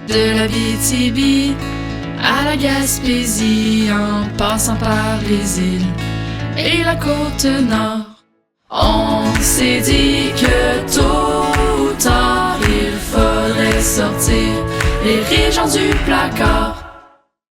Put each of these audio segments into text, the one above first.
De l'Abitibi à la Gaspésie, en passant par les îles et la côte nord. On s'est dit que tôt ou tard, il faudrait sortir les régions du placard.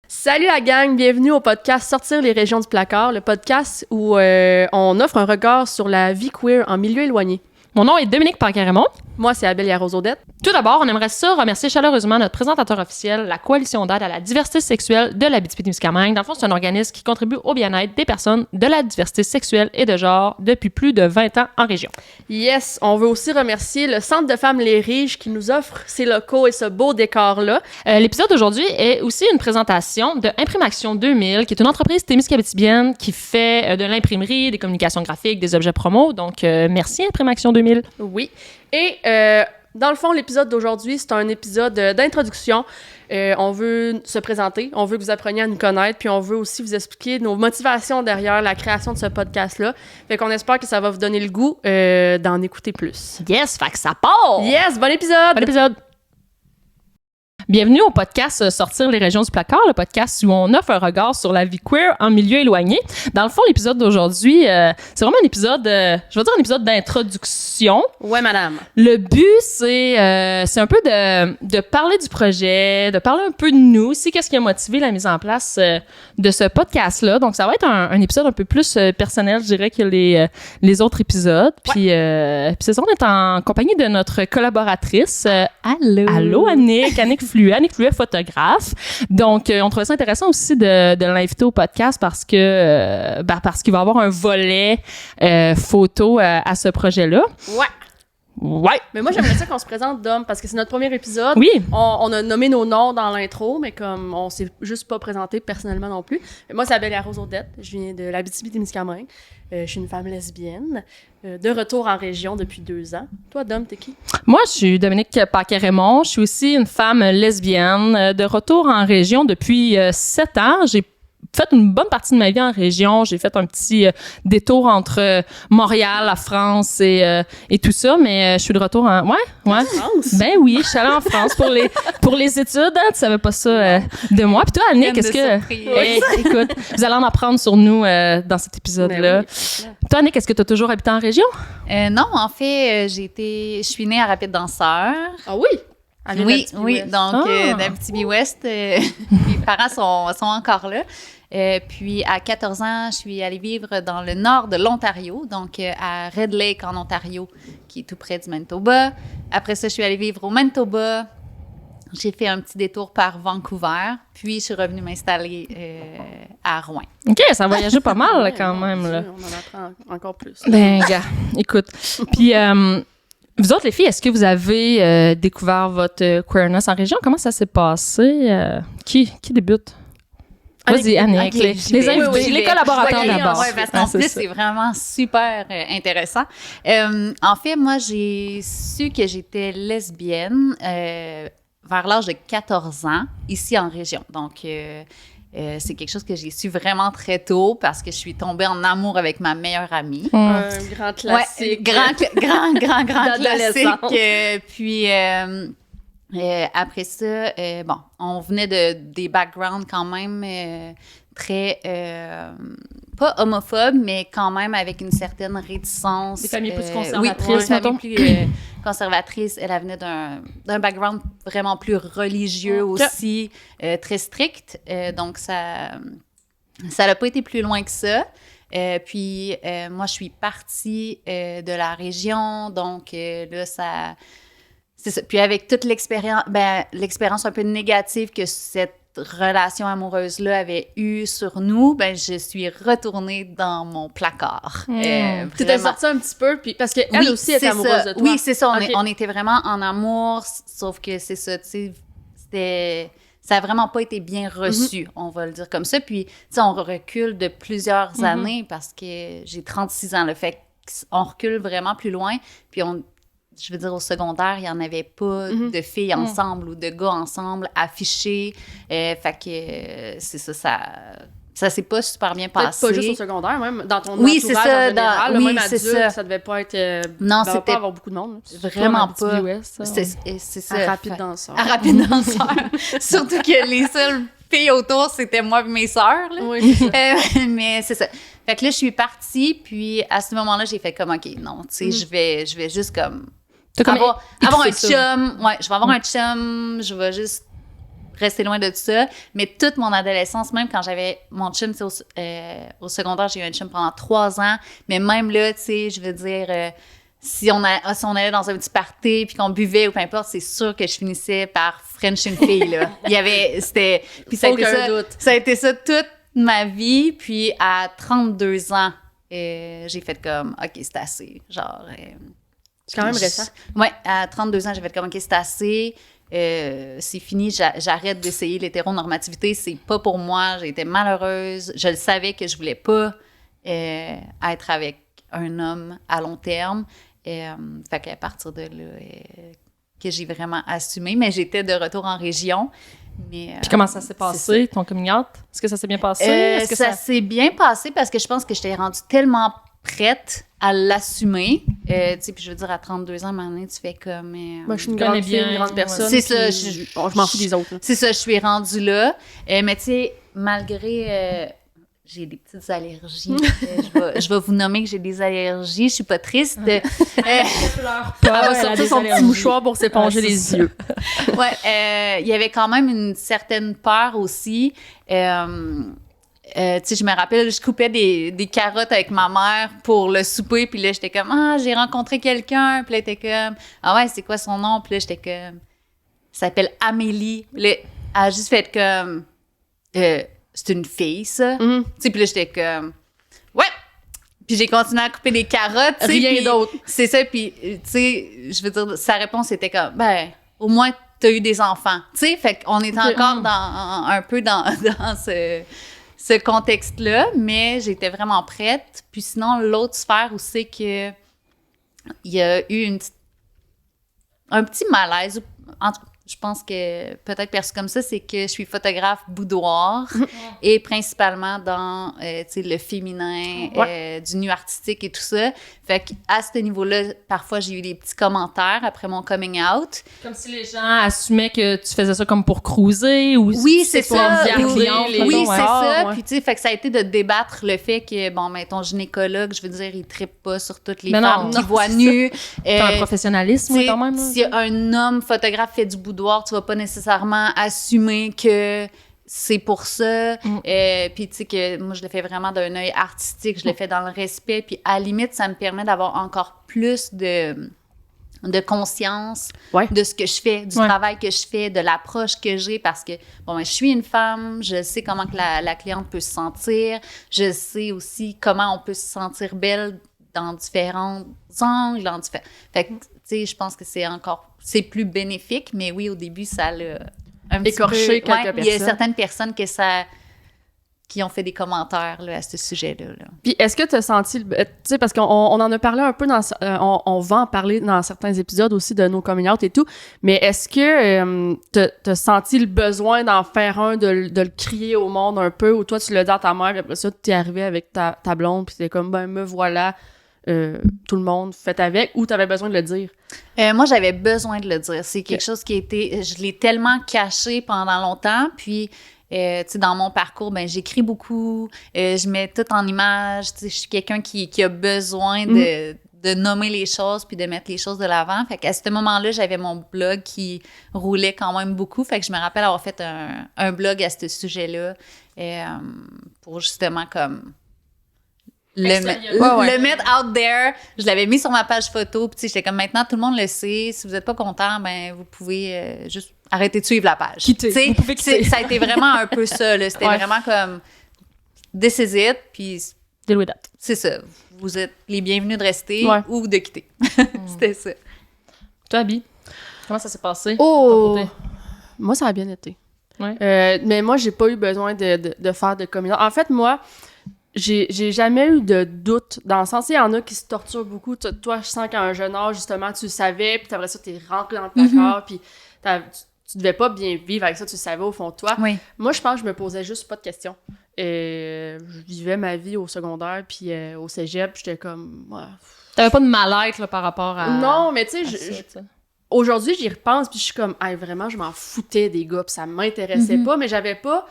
Salut la gang, bienvenue au podcast Sortir les régions du placard, le podcast où on offre un regard sur la vie queer en milieu éloigné. Mon nom est Dominique Pancaremont. Moi, c'est Abel Yarose-Odette. Tout d'abord, on aimerait ça remercier chaleureusement notre présentateur officiel, la Coalition d'aide à la diversité sexuelle de l'Abitibi-Témiscamingue. Dans le fond, c'est un organisme qui contribue au bien-être des personnes de la diversité sexuelle et de genre depuis plus de 20 ans en région. Yes, on veut aussi remercier le Centre de femmes Les Riges qui nous offre ces locaux et ce beau décor-là. L'épisode d'aujourd'hui est aussi une présentation de Imprimaction 2000, qui est une entreprise témiscabitibienne qui fait de l'imprimerie, des communications graphiques, des objets promo. Donc, merci Imprimaction 2000. Oui. Et dans le fond, l'épisode d'aujourd'hui, c'est un épisode d'introduction. On veut se présenter, on veut que vous appreniez à nous connaître, puis on veut aussi vous expliquer nos motivations derrière la création de ce podcast-là. Fait qu'on espère que ça va vous donner le goût d'en écouter plus. Yes, fait que ça part! Yes, bon épisode! Bon épisode! Bienvenue au podcast Sortir les régions du placard, le podcast où on offre un regard sur la vie queer en milieu éloigné. Dans le fond, l'épisode d'aujourd'hui, c'est vraiment un épisode, je vais dire un épisode d'introduction. Ouais, madame. Le but, c'est un peu de parler du projet, de parler un peu de nous, aussi qu'est-ce qui a motivé la mise en place de ce podcast-là. Donc, ça va être un épisode un peu plus personnel, je dirais, que les autres épisodes. Puis, c'est ça, on est en compagnie de notre collaboratrice. Allô, Annick Fluet, photographe. Donc, on trouvait ça intéressant aussi de l'inviter au podcast parce qu'il va y avoir un volet photo à ce projet-là. Ouais. Mais moi, j'aimerais ça qu'on se présente, Dom, parce que c'est notre premier épisode. Oui. On a nommé nos noms dans l'intro, mais comme on s'est juste pas présenté personnellement non plus. Moi, c'est Abel Yarose-Odette. Je viens de l'Abitibi-Témiscamingue. Je suis une femme lesbienne, de retour en région depuis 2 ans. Toi, Dom, t'es qui? Moi, je suis Dominique Pancaremont. Je suis aussi une femme lesbienne, de retour en région depuis 7 ans. J'ai fait une bonne partie de ma vie en région. J'ai fait un petit détour entre Montréal, la France et tout ça, mais je suis de retour en... Ouais. France? Ben oui, je suis allée en France pour les études. Hein, tu savais pas ça de moi. Puis toi, Annick, qu'est-ce que... écoute, vous allez en apprendre sur nous dans cet épisode-là. Oui. Toi, Annick, est-ce que tu as toujours habité en région? Non, en fait, je suis née à Rapide-Danseur. Ah oui? Oui, donc d'Abitibi-Ouest, mes parents sont encore là. Puis à 14 ans, je suis allée vivre dans le nord de l'Ontario, donc à Red Lake en Ontario, qui est tout près du Manitoba. Après ça, je suis allée vivre au Manitoba. J'ai fait un petit détour par Vancouver, puis je suis revenue m'installer à Rouyn. OK, ça a voyagé pas mal quand même. Là. On en apprend encore plus. Ben, gars, écoute. Puis, vous autres, les filles, est-ce que vous avez découvert votre queerness en région? Comment ça s'est passé? Qui débute? Vas-y, Annick. Okay, Les collaborateurs d'abord. Oui, parce qu'en plus, c'est vraiment super intéressant. En fait, moi, j'ai su que j'étais lesbienne vers l'âge de 14 ans, ici en région. Donc, c'est quelque chose que j'ai su vraiment très tôt parce que je suis tombée en amour avec ma meilleure amie. Un grand classique. Grand classique. Puis... après ça, on venait des backgrounds quand même très, pas homophobes, mais quand même avec une certaine réticence. Des familles plus conservatrices, oui, des familles plus conservatrices. Elle venait d'un background vraiment plus religieux aussi, très strict. Donc, ça n'a pas été plus loin que ça. Puis, moi, je suis partie de la région, donc là, ça... C'est ça. Puis avec toute l'expérience un peu négative que cette relation amoureuse-là avait eue sur nous, je suis retournée dans mon placard. Tu t'es sortie un petit peu, puis parce qu'elle aussi était amoureuse de toi. Oui, c'est ça. On était vraiment en amour, sauf que c'est ça, tu sais, ça n'a vraiment pas été bien reçu, on va le dire comme ça. Puis, tu sais, on recule de plusieurs années parce que j'ai 36 ans. Le fait qu'on recule vraiment plus loin, puis je veux dire, au secondaire, il n'y en avait pas de filles ensemble ou de gars ensemble affichés. Fait que c'est ça, Ça s'est pas super bien Peut-être passé. pas juste au secondaire, même dans ton Oui, entourage c'est ça, en général, là, oui, même c'est adulte, ça. ça devait pas être... Non, devait c'était pas avoir beaucoup de monde. vraiment pas. C'est C'est ça. Un rapide danseur. Un rapide danseur. Surtout que les seules filles autour, c'était moi et mes sœurs. Là. Oui, c'est ça. Mais c'est ça. Fait que là, je suis partie, puis à ce moment-là, j'ai fait comme, OK, non, tu sais, je vais juste comme... avoir un chum. Ouais, je vais avoir un chum, je vais juste rester loin de tout ça. Mais toute mon adolescence, même quand j'avais mon chum, au secondaire, j'ai eu un chum pendant 3 ans. Mais même là, tu sais, je veux dire, si on allait dans un petit party puis qu'on buvait ou peu importe, c'est sûr que je finissais par French une fille, là. Puis ça a été ça toute ma vie. Puis à 32 ans, j'ai fait comme, OK, c'est assez. Genre... c'est quand même récent. Ouais, à 32 ans, j'ai fait comme, OK, c'est assez. C'est fini, j'arrête d'essayer l'hétéronormativité, c'est pas pour moi, j'ai été malheureuse, je le savais que je voulais pas être avec un homme à long terme, fait qu'à partir de là, que j'ai vraiment assumé, mais j'étais de retour en région. Mais, puis comment ça s'est passé, ton coming out? Est-ce que ça s'est bien passé? Est-ce que ça s'est bien passé parce que je pense que j'étais rendue tellement prête à l'assumer. Tu sais, puis je veux dire, à 32 ans, maintenant, tu fais comme... je suis une grande fille, une grande personne. C'est ça. Je m'en fous des autres. Là. C'est ça, je suis rendue là. Mais tu sais, malgré... j'ai des petites allergies. Je vais vous nommer que j'ai des allergies. Je suis pas triste. Elle va sortir son petit mouchoir pour s'éponger les yeux. Ouais, il y avait quand même une certaine peur aussi. Tu sais, je me rappelle, je coupais des carottes avec ma mère pour le souper, puis là, j'étais comme, j'ai rencontré quelqu'un, puis là, elle était comme, ouais, c'est quoi son nom? Puis là, j'étais comme, ça s'appelle Amélie. Puis là, elle a juste fait comme, c'est une fille, ça. Tu sais, puis là, j'étais comme, ouais! Puis j'ai continué à couper des carottes, tu sais. Rien d'autre. C'est ça, puis, tu sais, je veux dire, sa réponse était comme, au moins, t'as eu des enfants. Tu sais, fait qu'on est encore un peu dans ce contexte-là, mais j'étais vraiment prête. Puis sinon, l'autre sphère où c'est que il y a eu un petit malaise. En tout cas, je pense que peut-être perçu comme ça, c'est que je suis photographe boudoir et principalement dans le féminin, du nu artistique et tout ça. Fait qu'à ce niveau-là, parfois, j'ai eu des petits commentaires après mon coming out. Comme si les gens assumaient que tu faisais ça comme pour cruiser ou... Oui, c'est ça. Oui, c'est ça. Puis, tu sais, fait que ça a été de débattre le fait que, ton gynécologue, je veux dire, il trippe pas sur toutes les femmes qui voient nues. T'as un professionnalisme quand même. Si un homme photographe fait du boudoir, tu vas pas nécessairement assumer que c'est pour ça. Puis, tu sais, que moi, je le fais vraiment d'un œil artistique, je le fais dans le respect. Puis, à la limite, ça me permet d'avoir encore plus de conscience de ce que je fais, du travail que je fais, de l'approche que j'ai, parce que, je suis une femme, je sais comment que la cliente peut se sentir, je sais aussi comment on peut se sentir belle dans différents angles, Fait que, tu sais, je pense que c'est plus bénéfique, mais oui, au début, ça l'a un petit écorché peu... quelques personnes. Il y a certaines personnes qui ont fait des commentaires là, à ce sujet-là. Là. Puis est-ce que tu as senti... Tu sais, parce qu'on en a parlé un peu on va en parler dans certains épisodes aussi de nos coming out et tout, mais est-ce que tu as senti le besoin d'en faire un, de le crier au monde un peu, ou toi, tu l'as dit à ta mère, puis après ça, tu es arrivé avec ta blonde, puis t'es comme, me voilà... tout le monde fait avec, ou t'avais besoin de le dire? Moi, j'avais besoin de le dire. C'est quelque chose qui je l'ai tellement caché pendant longtemps, puis tu sais, dans mon parcours, j'écris beaucoup, je mets tout en image, tu sais, je suis quelqu'un qui a besoin de nommer les choses puis de mettre les choses de l'avant. Fait qu'à ce moment-là, j'avais mon blog qui roulait quand même beaucoup, fait que je me rappelle avoir fait un blog à ce sujet-là pour justement comme... Le mettre out there. Je l'avais mis sur ma page photo. Puis, j'étais comme, maintenant, tout le monde le sait. Si vous n'êtes pas content, vous pouvez juste arrêter de suivre la page. Quitter. Ça a été vraiment un peu ça. Là. C'était vraiment comme, this is it. Puis, deal with that. C'est ça. Vous êtes les bienvenus de rester ou de quitter. C'était ça. Toi, Abby, comment ça s'est passé? Moi, ça a bien été. Ouais. Mais moi, j'ai pas eu besoin de faire de communion. En fait, moi... J'ai jamais eu de doute, dans le sens, il y en a qui se torturent beaucoup. Toi, je sens qu'à un jeune âge, justement, tu le savais, puis après ça, t'es rentré dans le placard, puis tu devais pas bien vivre avec ça, tu le savais au fond de toi. Oui. Moi, je pense que je me posais juste pas de questions. Je vivais ma vie au secondaire, puis au cégep, j'étais comme... Ouais. T'avais pas de mal-être là, par rapport à... Non, mais tu sais, aujourd'hui, j'y repense, puis je suis comme, hey, vraiment, je m'en foutais des gars, puis ça m'intéressait pas, mais j'avais pas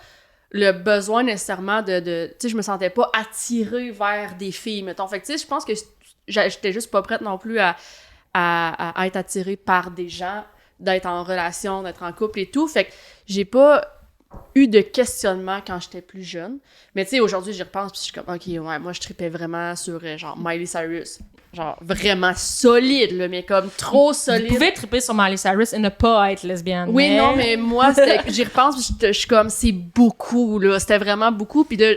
le besoin nécessairement de tu sais, je me sentais pas attirée vers des filles, mettons. Fait que, tu sais, je pense que j'étais juste pas prête non plus à être attirée par des gens, d'être en relation, d'être en couple et tout. Fait que j'ai pas eu de questionnement quand j'étais plus jeune. Mais tu sais, aujourd'hui, j'y repense, puis je suis comme, OK, ouais, moi, je tripais vraiment sur, genre, Miley Cyrus. Genre, vraiment solide, là, mais comme trop solide. Tu pouvais triper sur Miley Cyrus et ne pas être lesbienne. Oui, non, mais moi, j'y repense, puis je suis comme, c'est beaucoup, là. C'était vraiment beaucoup, puis là,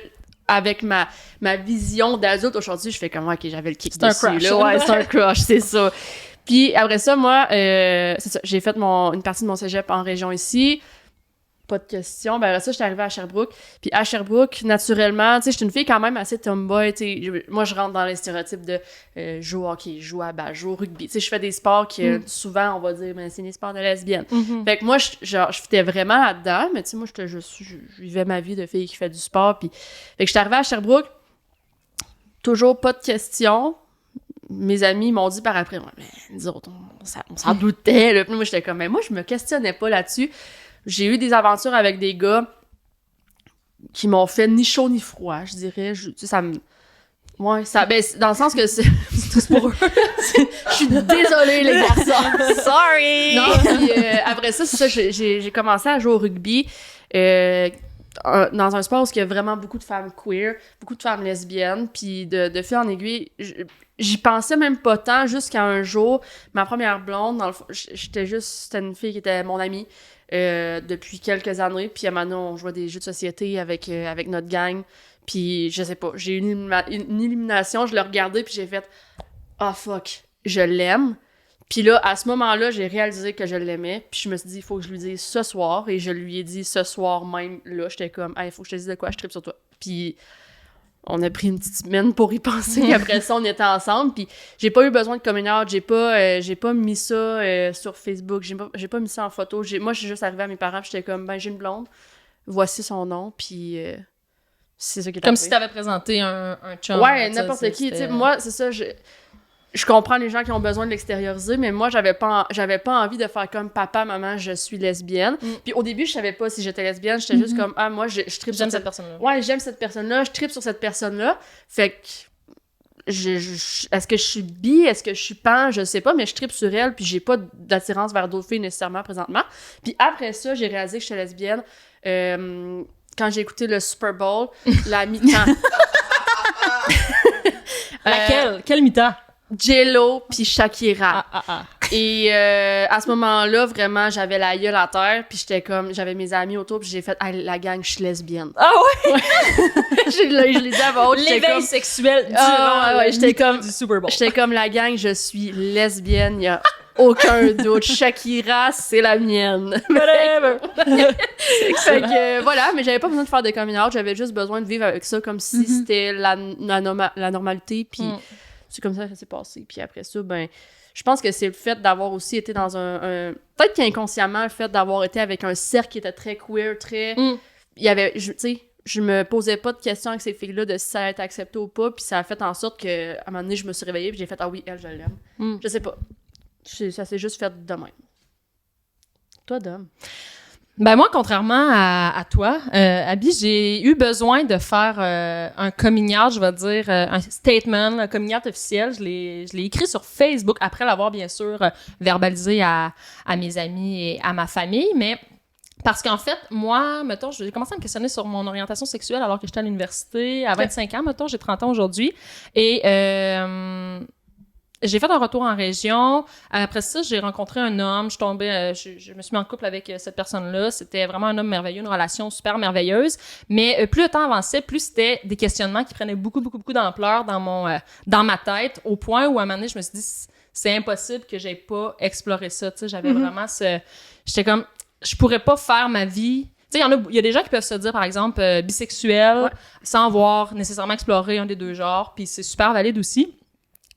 avec ma vision d'adulte aujourd'hui, je fais comme, OK, j'avais le kick dessus. C'est un crush. Là. Ouais, c'est un crush, c'est ça. Puis après ça, moi, c'est ça, j'ai fait une partie de mon cégep en région ici. Pas de question. Ben après ça, j'étais arrivée à Sherbrooke. Puis à Sherbrooke, naturellement, tu sais, j'étais une fille quand même assez tomboy, tu sais. Moi, je rentre dans les stéréotypes de jouer au hockey, jouer à balle, jouer au rugby. Tu sais, je fais des sports que souvent, on va dire, ben, c'est des sports de lesbiennes. Fait que moi, je fitais vraiment là-dedans, mais tu sais, moi, je vivais ma vie de fille qui fait du sport. Puis, fait que j'étais arrivée à Sherbrooke, toujours pas de questions. Mes amis m'ont dit par après, ouais, mais nous autres, on s'en doutait, là. Puis moi, j'étais comme, mais moi, je me questionnais pas là-dessus. J'ai eu des aventures avec des gars qui m'ont fait ni chaud ni froid, je dirais. Tu sais, ça me... Ouais, ça... Ben, dans le sens que c'est tous pour eux. Je suis désolée, les garçons. Sorry! Non, puis après ça, c'est ça, j'ai commencé à jouer au rugby dans un sport où il y a vraiment beaucoup de femmes queer, beaucoup de femmes lesbiennes, puis de fil en aiguille, j'y pensais même pas tant jusqu'à un jour, ma première blonde, dans le fond, c'était une fille qui était mon amie, depuis quelques années, puis à maintenant on jouait des jeux de société avec notre gang, puis je sais pas, j'ai eu une illumination, je l'ai regardé puis j'ai fait « Ah fuck, je l'aime », puis là, à ce moment-là, j'ai réalisé que je l'aimais, puis je me suis dit « Il faut que je lui dise ce soir », et je lui ai dit ce soir même, là, j'étais comme « Hey, il faut que je te dise de quoi, je tripe sur toi », puis on a pris une petite semaine pour y penser, puis après ça, on était ensemble, puis j'ai pas eu besoin de coming out, j'ai pas mis ça sur Facebook, j'ai pas mis ça en photo, moi, je suis juste arrivée à mes parents, puis j'étais comme, ben, j'ai une blonde, voici son nom, puis c'est ça qui est Comme arrivé. si t'avais présenté un chum. Ouais, n'importe qui, tu sais, moi, c'est ça, je comprends les gens qui ont besoin de l'extérioriser, mais moi, j'avais pas envie de faire comme papa, maman, je suis lesbienne. Puis au début, je savais pas si j'étais lesbienne, j'étais juste comme, ah, moi, je tripe J'aime cette personne-là. Ouais, j'aime cette personne-là, je tripe sur cette personne-là. Fait que, est-ce que je suis bi, est-ce que je suis pan, je sais pas, mais je tripe sur elle, puis j'ai pas d'attirance vers d'autres filles nécessairement présentement. Puis après ça, j'ai réalisé que j'étais lesbienne quand j'ai écouté le Super Bowl, la mi-temps. Laquelle? Quelle mi-temps? J-Lo puis Shakira. Ah. Et à ce moment-là, vraiment, j'avais la gueule à terre, puis j'avais mes amis autour, puis j'ai fait hey, la gang, je suis lesbienne. Ah ouais? je l'ai dit à voix haute. L'éveil sexuel durant j'étais comme du Super Bowl. J'étais comme la gang, je suis lesbienne, y a aucun doute. Shakira, c'est la mienne. Whatever. Fait que voilà, mais j'avais pas besoin de faire de coming out, j'avais juste besoin de vivre avec ça comme si c'était la normalité, puis c'est comme ça que ça s'est passé. Puis après ça, ben, je pense que c'est le fait d'avoir aussi été dans un peut-être qu'inconsciemment, le fait d'avoir été avec un cercle qui était très queer, très... Il y avait, tu sais, je me posais pas de questions avec ces filles-là de si ça allait être accepté ou pas, puis ça a fait en sorte que à un moment donné, je me suis réveillée, puis j'ai fait « Ah oui, elle, je l'aime. Je sais pas. Ça s'est juste fait de même. Toi, Dom? Ben moi, contrairement à toi, Abby, j'ai eu besoin de faire un coming out, je vais dire, un statement, un coming out officiel. Je l'ai écrit sur Facebook, après l'avoir, bien sûr, verbalisé à mes amis et à ma famille, mais parce qu'en fait, moi, mettons, j'ai commencé à me questionner sur mon orientation sexuelle alors que j'étais à l'université, à 25 ans, mettons, j'ai 30 ans aujourd'hui, et... j'ai fait un retour en région. Après ça, j'ai rencontré un homme. Je me suis mis en couple avec cette personne-là. C'était vraiment un homme merveilleux, une relation super merveilleuse. Mais plus le temps avançait, plus c'était des questionnements qui prenaient beaucoup d'ampleur dans ma tête, au point où à un moment donné, je me suis dit, c'est impossible que j'aie pas exploré ça. Tu sais, j'avais vraiment j'étais comme, je pourrais pas faire ma vie. Tu sais, il y a des gens qui peuvent se dire, par exemple, bisexuel, sans avoir nécessairement exploré un des deux genres, puis c'est super valide aussi.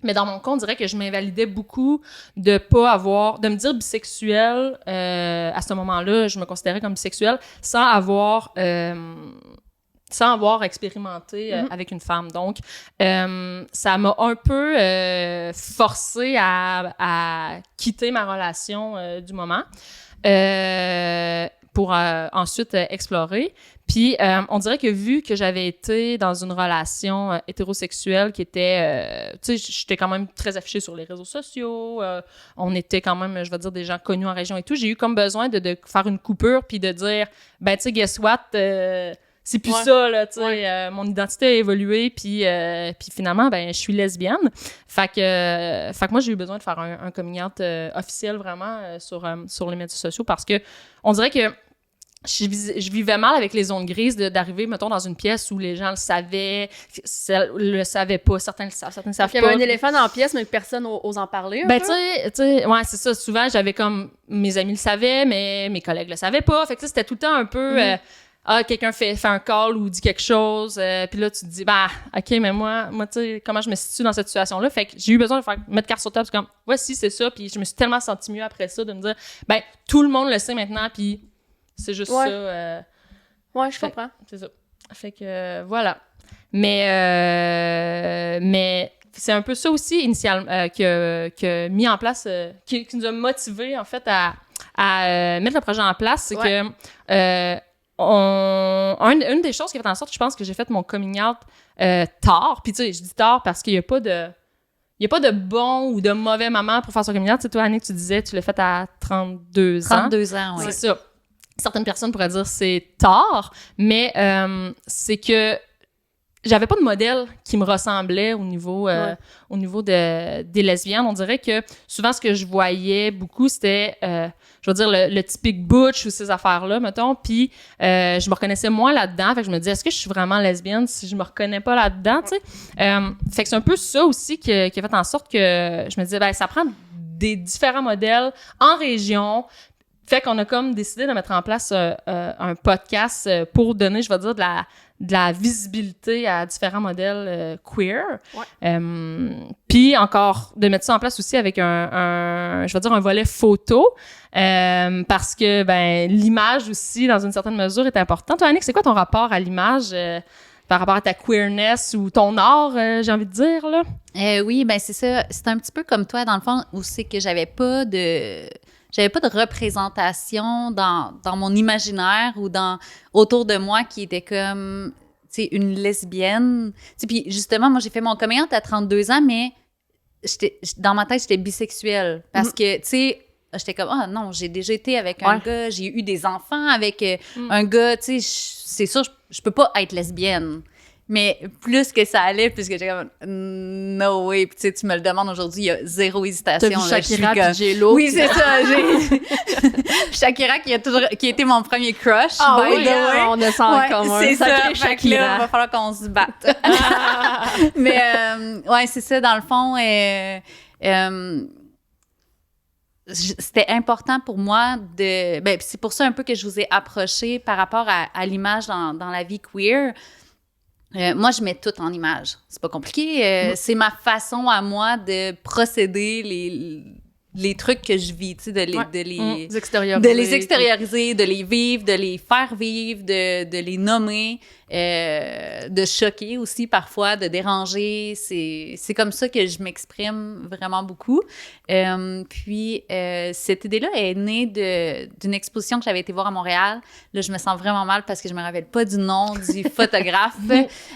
Mais dans mon cas, on dirait que je m'invalidais beaucoup de me dire bisexuelle, à ce moment-là, je me considérais comme bisexuelle, sans avoir sans avoir expérimenté avec une femme. Donc, ça m'a un peu forcé à quitter ma relation du moment pour ensuite explorer. Puis, on dirait que vu que j'avais été dans une relation hétérosexuelle qui était... tu sais, j'étais quand même très affichée sur les réseaux sociaux. On était quand même, je vais dire, des gens connus en région et tout. J'ai eu comme besoin de faire une coupure puis de dire, ben, tu sais, guess what? C'est plus ça, là, tu sais. Mon identité a évolué puis finalement, ben, je suis lesbienne. Fait que moi, j'ai eu besoin de faire un coming out officiel vraiment sur les médias sociaux parce que on dirait que je vivais mal avec les zones grises d'arriver, mettons, dans une pièce où les gens le savaient pas, certains le savent, certains ne savent pas. Il y avait un éléphant dans la pièce, mais que personne n'ose en parler. Ben, tu sais, ouais, c'est ça. Souvent, j'avais comme, mes amis le savaient, mais mes collègues le savaient pas. Fait que c'était tout le temps un peu, quelqu'un fait un call ou dit quelque chose, puis là, tu te dis, bah, OK, mais moi, tu sais, comment je me situe dans cette situation-là? Fait que j'ai eu besoin de mettre carte sur table, c'est comme, voici, c'est ça, puis je me suis tellement sentie mieux après ça de me dire, ben, tout le monde le sait maintenant, puis c'est juste ça. Ouais, je comprends. C'est ça. Fait que, voilà. Mais c'est un peu ça aussi, initialement, que mis en place, qui nous a motivés, en fait, à mettre le projet en place. C'est que une des choses qui a fait en sorte, je pense que j'ai fait mon coming out tard. Puis, tu sais, je dis tard parce qu'il n'y a pas de bon ou de mauvais moment pour faire son coming out. Tu sais, toi, Annick, tu disais, tu l'as fait à 32 ans. 32 ans, oui. C'est ça. Certaines personnes pourraient dire c'est tard, mais c'est que j'avais pas de modèle qui me ressemblait au niveau des lesbiennes. On dirait que souvent, ce que je voyais beaucoup, c'était, je veux dire, le typique butch ou ces affaires-là, mettons, puis je me reconnaissais moins là-dedans. Fait que je me disais, est-ce que je suis vraiment lesbienne si je me reconnais pas là-dedans, tu sais? Fait que c'est un peu ça aussi qui a fait en sorte que je me disais, ben ça prend des différents modèles en région. Fait qu'on a comme décidé de mettre en place un podcast pour donner, je vais dire, de la visibilité à différents modèles queer. Ouais. Puis encore, de mettre ça en place aussi avec je vais dire, un volet photo, parce que, ben, l'image aussi, dans une certaine mesure, est importante. Toi, Annick, c'est quoi ton rapport à l'image par rapport à ta queerness ou ton art, j'ai envie de dire, là? Oui, ben c'est ça. C'est un petit peu comme toi, dans le fond, où c'est que j'avais pas de représentation dans mon imaginaire ou autour de moi qui était comme, tu sais, une lesbienne. Tu sais, puis justement, moi, j'ai fait mon coming out à 32 ans, mais dans ma tête, j'étais bisexuelle. Parce que, tu sais, j'étais comme, ah non, j'ai déjà été avec un gars, j'ai eu des enfants avec un gars, tu sais, c'est sûr, je peux pas être lesbienne. Mais plus que ça allait, plus que j'étais comme no way. Puis tu sais, tu me le demandes aujourd'hui, il y a zéro hésitation. T'as vu Shakira puis J-Lo. Oui, c'est ça. Shakira qui a été mon premier crush. Ah oui, on a ça en commun. C'est ça. Shakira. Là, il va falloir qu'on se batte. Mais ouais, c'est ça. Dans le fond, c'était important pour moi ben c'est pour ça un peu que je vous ai approché par rapport à l'image dans la vie queer. Moi, je mets tout en image. C'est pas compliqué. C'est ma façon à moi de procéder les trucs que je vis, tu sais, de les extérioriser, de les vivre, de les faire vivre, de les nommer, de choquer aussi parfois, de déranger. C'est comme ça que je m'exprime vraiment beaucoup. Puis, cette idée-là est née d'une exposition que j'avais été voir à Montréal. Là, je me sens vraiment mal parce que je me rappelle pas du nom du photographe.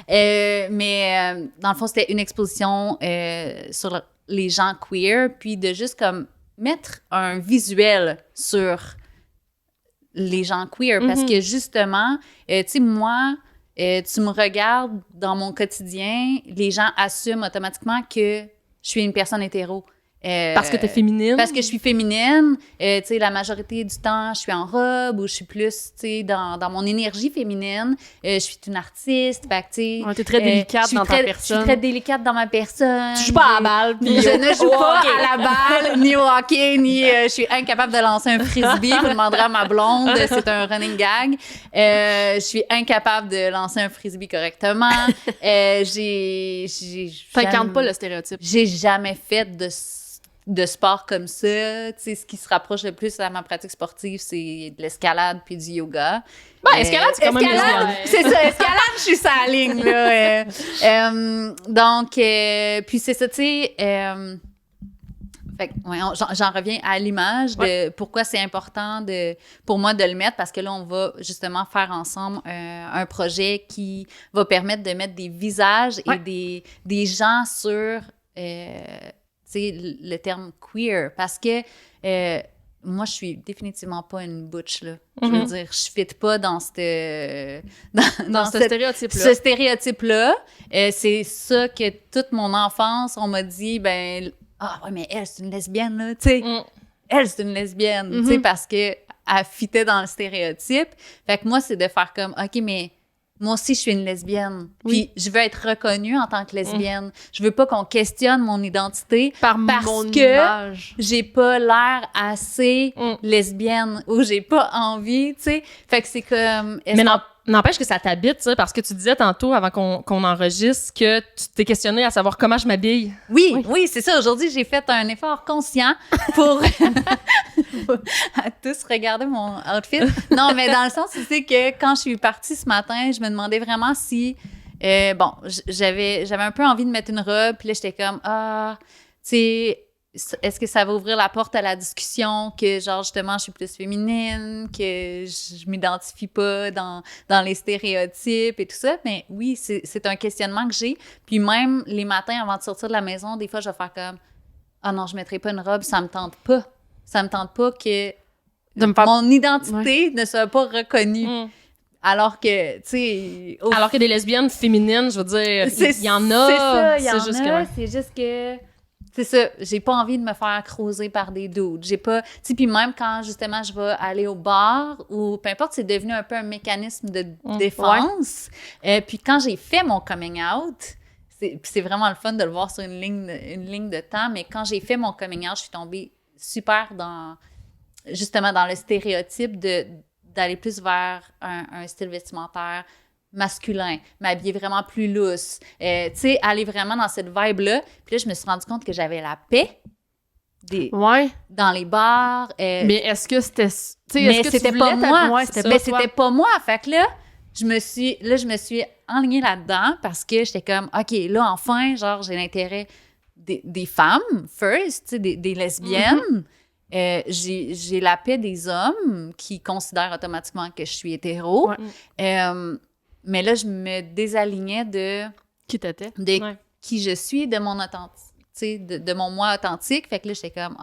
Mais dans le fond, c'était une exposition sur les gens queer, puis de juste comme mettre un visuel sur les gens queer, parce que justement, tu sais, moi, tu me regardes dans mon quotidien, les gens assument automatiquement que je suis une personne hétéro. Parce que t'es féminine? Parce que je suis féminine. Tu sais, la majorité du temps, je suis en robe ou je suis plus, tu sais, dans mon énergie féminine. Je suis une artiste. Fait que, tu sais... t'es très délicate dans ta personne. Je suis très délicate dans ma personne. Tu joues pas à la balle. Je ne joue pas à la balle, ni au hockey, ni... je suis incapable de lancer un frisbee. Vous demanderez à ma blonde. C'est un running gag. Je suis incapable de lancer un frisbee correctement. T'incarnes pas le stéréotype. J'ai jamais fait de de sport comme ça. Tu sais, ce qui se rapproche le plus à ma pratique sportive, c'est de l'escalade puis du yoga. Escalade, c'est quand même lesbienne. C'est ça, escalade, je suis sur la ligne, là. Donc, puis c'est ça, tu sais... fait que, ouais, j'en reviens à l'image de pourquoi c'est important pour moi de le mettre, parce que là, on va justement faire ensemble un projet qui va permettre de mettre des visages et des gens sur... le terme queer, parce que moi, je suis définitivement pas une butch, là. Je veux dire, je fit pas dans ce stéréotype-là. Ce stéréotype-là. C'est ça que toute mon enfance, on m'a dit, ben, mais elle, c'est une lesbienne, là, tu sais. Elle, c'est une lesbienne, tu sais, parce que elle fitait dans le stéréotype. Fait que moi, c'est de faire comme, OK, mais moi aussi, je suis une lesbienne. Puis je veux être reconnue en tant que lesbienne. Je veux pas qu'on questionne mon identité parce que image. j'ai pas l'air assez lesbienne ou j'ai pas envie, tu sais. Fait que c'est comme... Mais n'empêche que ça t'habite, ça, parce que tu disais tantôt, avant qu'on enregistre, que tu t'es questionné à savoir comment je m'habille. Oui, c'est ça. Aujourd'hui, j'ai fait un effort conscient pour à tous regarder mon outfit. Non, mais dans le sens, c'est que quand je suis partie ce matin, je me demandais vraiment si... j'avais un peu envie de mettre une robe, puis là, j'étais comme, tu sais... Est-ce que ça va ouvrir la porte à la discussion que, genre, justement, je suis plus féminine, que je m'identifie pas dans les stéréotypes et tout ça? Mais oui, c'est un questionnement que j'ai. Puis même les matins, avant de sortir de la maison, des fois, je vais faire comme « Ah non, je mettrai pas une robe, ça me tente pas. Ça me tente pas que mon identité ne soit pas reconnue. » Alors que, tu sais... Alors que des lesbiennes féminines, je veux dire, il y en a. C'est ça, il y en a. C'est C'est juste que... C'est ça, j'ai pas envie de me faire creuser par des dudes. J'ai pas... Tu sais, puis même quand, justement, je vais aller au bar ou peu importe, c'est devenu un peu un mécanisme de défense. Puis quand j'ai fait mon coming out, c'est vraiment le fun de le voir sur une ligne de temps, mais quand j'ai fait mon coming out, je suis tombée super justement dans le stéréotype d'aller plus vers un style vestimentaire masculin, m'habiller vraiment plus lousse, tu sais, aller vraiment dans cette vibe-là. Puis là, je me suis rendu compte que j'avais la paix dans les bars. Mais est-ce que c'était... Mais c'était pas moi. C'était pas moi. Fait que là, je me suis enlignée là-dedans parce que j'étais comme, OK, là, enfin, genre, j'ai l'intérêt des femmes, first, tu sais, des lesbiennes. J'ai la paix des hommes qui considèrent automatiquement que je suis hétéro. Mais là, je me désalignais de... Qui t'étais? Qui je suis, de mon authentique, de mon moi authentique. Fait que là, j'étais comme,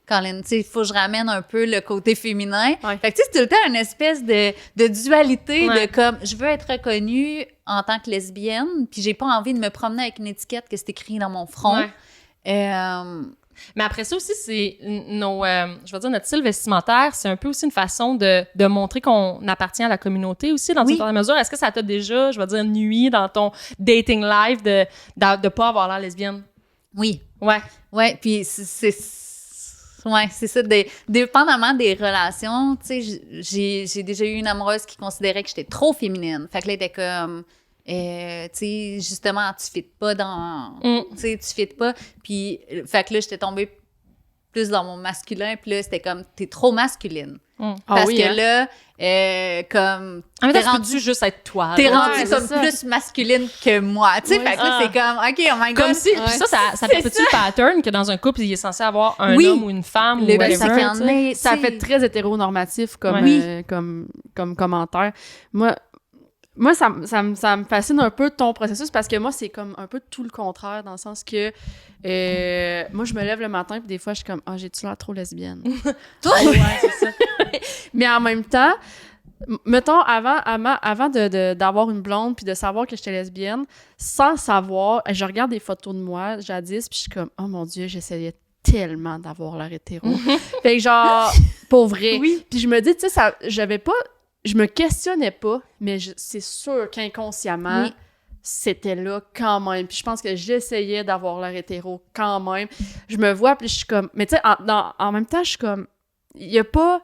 Colin, tu sais, il faut que je ramène un peu le côté féminin. Fait que, tu sais, c'est tout le temps une espèce de dualité de comme, je veux être reconnue en tant que lesbienne, puis j'ai pas envie de me promener avec une étiquette que c'est écrit dans mon front. Mais après ça aussi, c'est je veux dire, notre style vestimentaire, c'est un peu aussi une façon de montrer qu'on appartient à la communauté aussi, dans une certaine mesure. Est-ce que ça t'a déjà, je veux dire, nuit dans ton dating life de pas avoir l'air lesbienne? Oui. Ouais, puis c'est ça. Dépendamment des relations, tu sais, j'ai déjà eu une amoureuse qui considérait que j'étais trop féminine. Fait que là, elle était comme... tu sais, justement, tu fites pas dans... Tu sais, tu fites pas. Puis, fait que là, j'étais tombée plus dans mon masculin. Puis là, c'était comme, t'es trop masculine. Parce que là, comme... t'es rendu juste être toi. T'es rendu comme plus masculine que moi. Tu sais, fait que là, c'est comme, OK, oh my God. Comme si... Puis ça perpétue le pattern que dans un couple, il est censé avoir un homme ou une femme ou whatever. Ça fait très hétéronormatif comme commentaire. Moi, ça me fascine un peu ton processus parce que moi, c'est comme un peu tout le contraire dans le sens que moi, je me lève le matin puis des fois, je suis comme « Ah, j'ai-tu l'air trop lesbienne? » Ouais, c'est ça. Mais en même temps, mettons, avant d'avoir une blonde puis de savoir que j'étais lesbienne, sans savoir, je regarde des photos de moi jadis puis je suis comme « Oh mon Dieu, j'essayais tellement d'avoir l'air hétéro. » Fait que genre, pour vrai. Puis je me dis, tu sais, j'avais pas... Je me questionnais pas, mais c'est sûr qu'inconsciemment, c'était là quand même. Puis je pense que j'essayais d'avoir l'air hétéro quand même. Je me vois, puis je suis comme... Mais tu sais, en même temps, je suis comme... Il y a pas...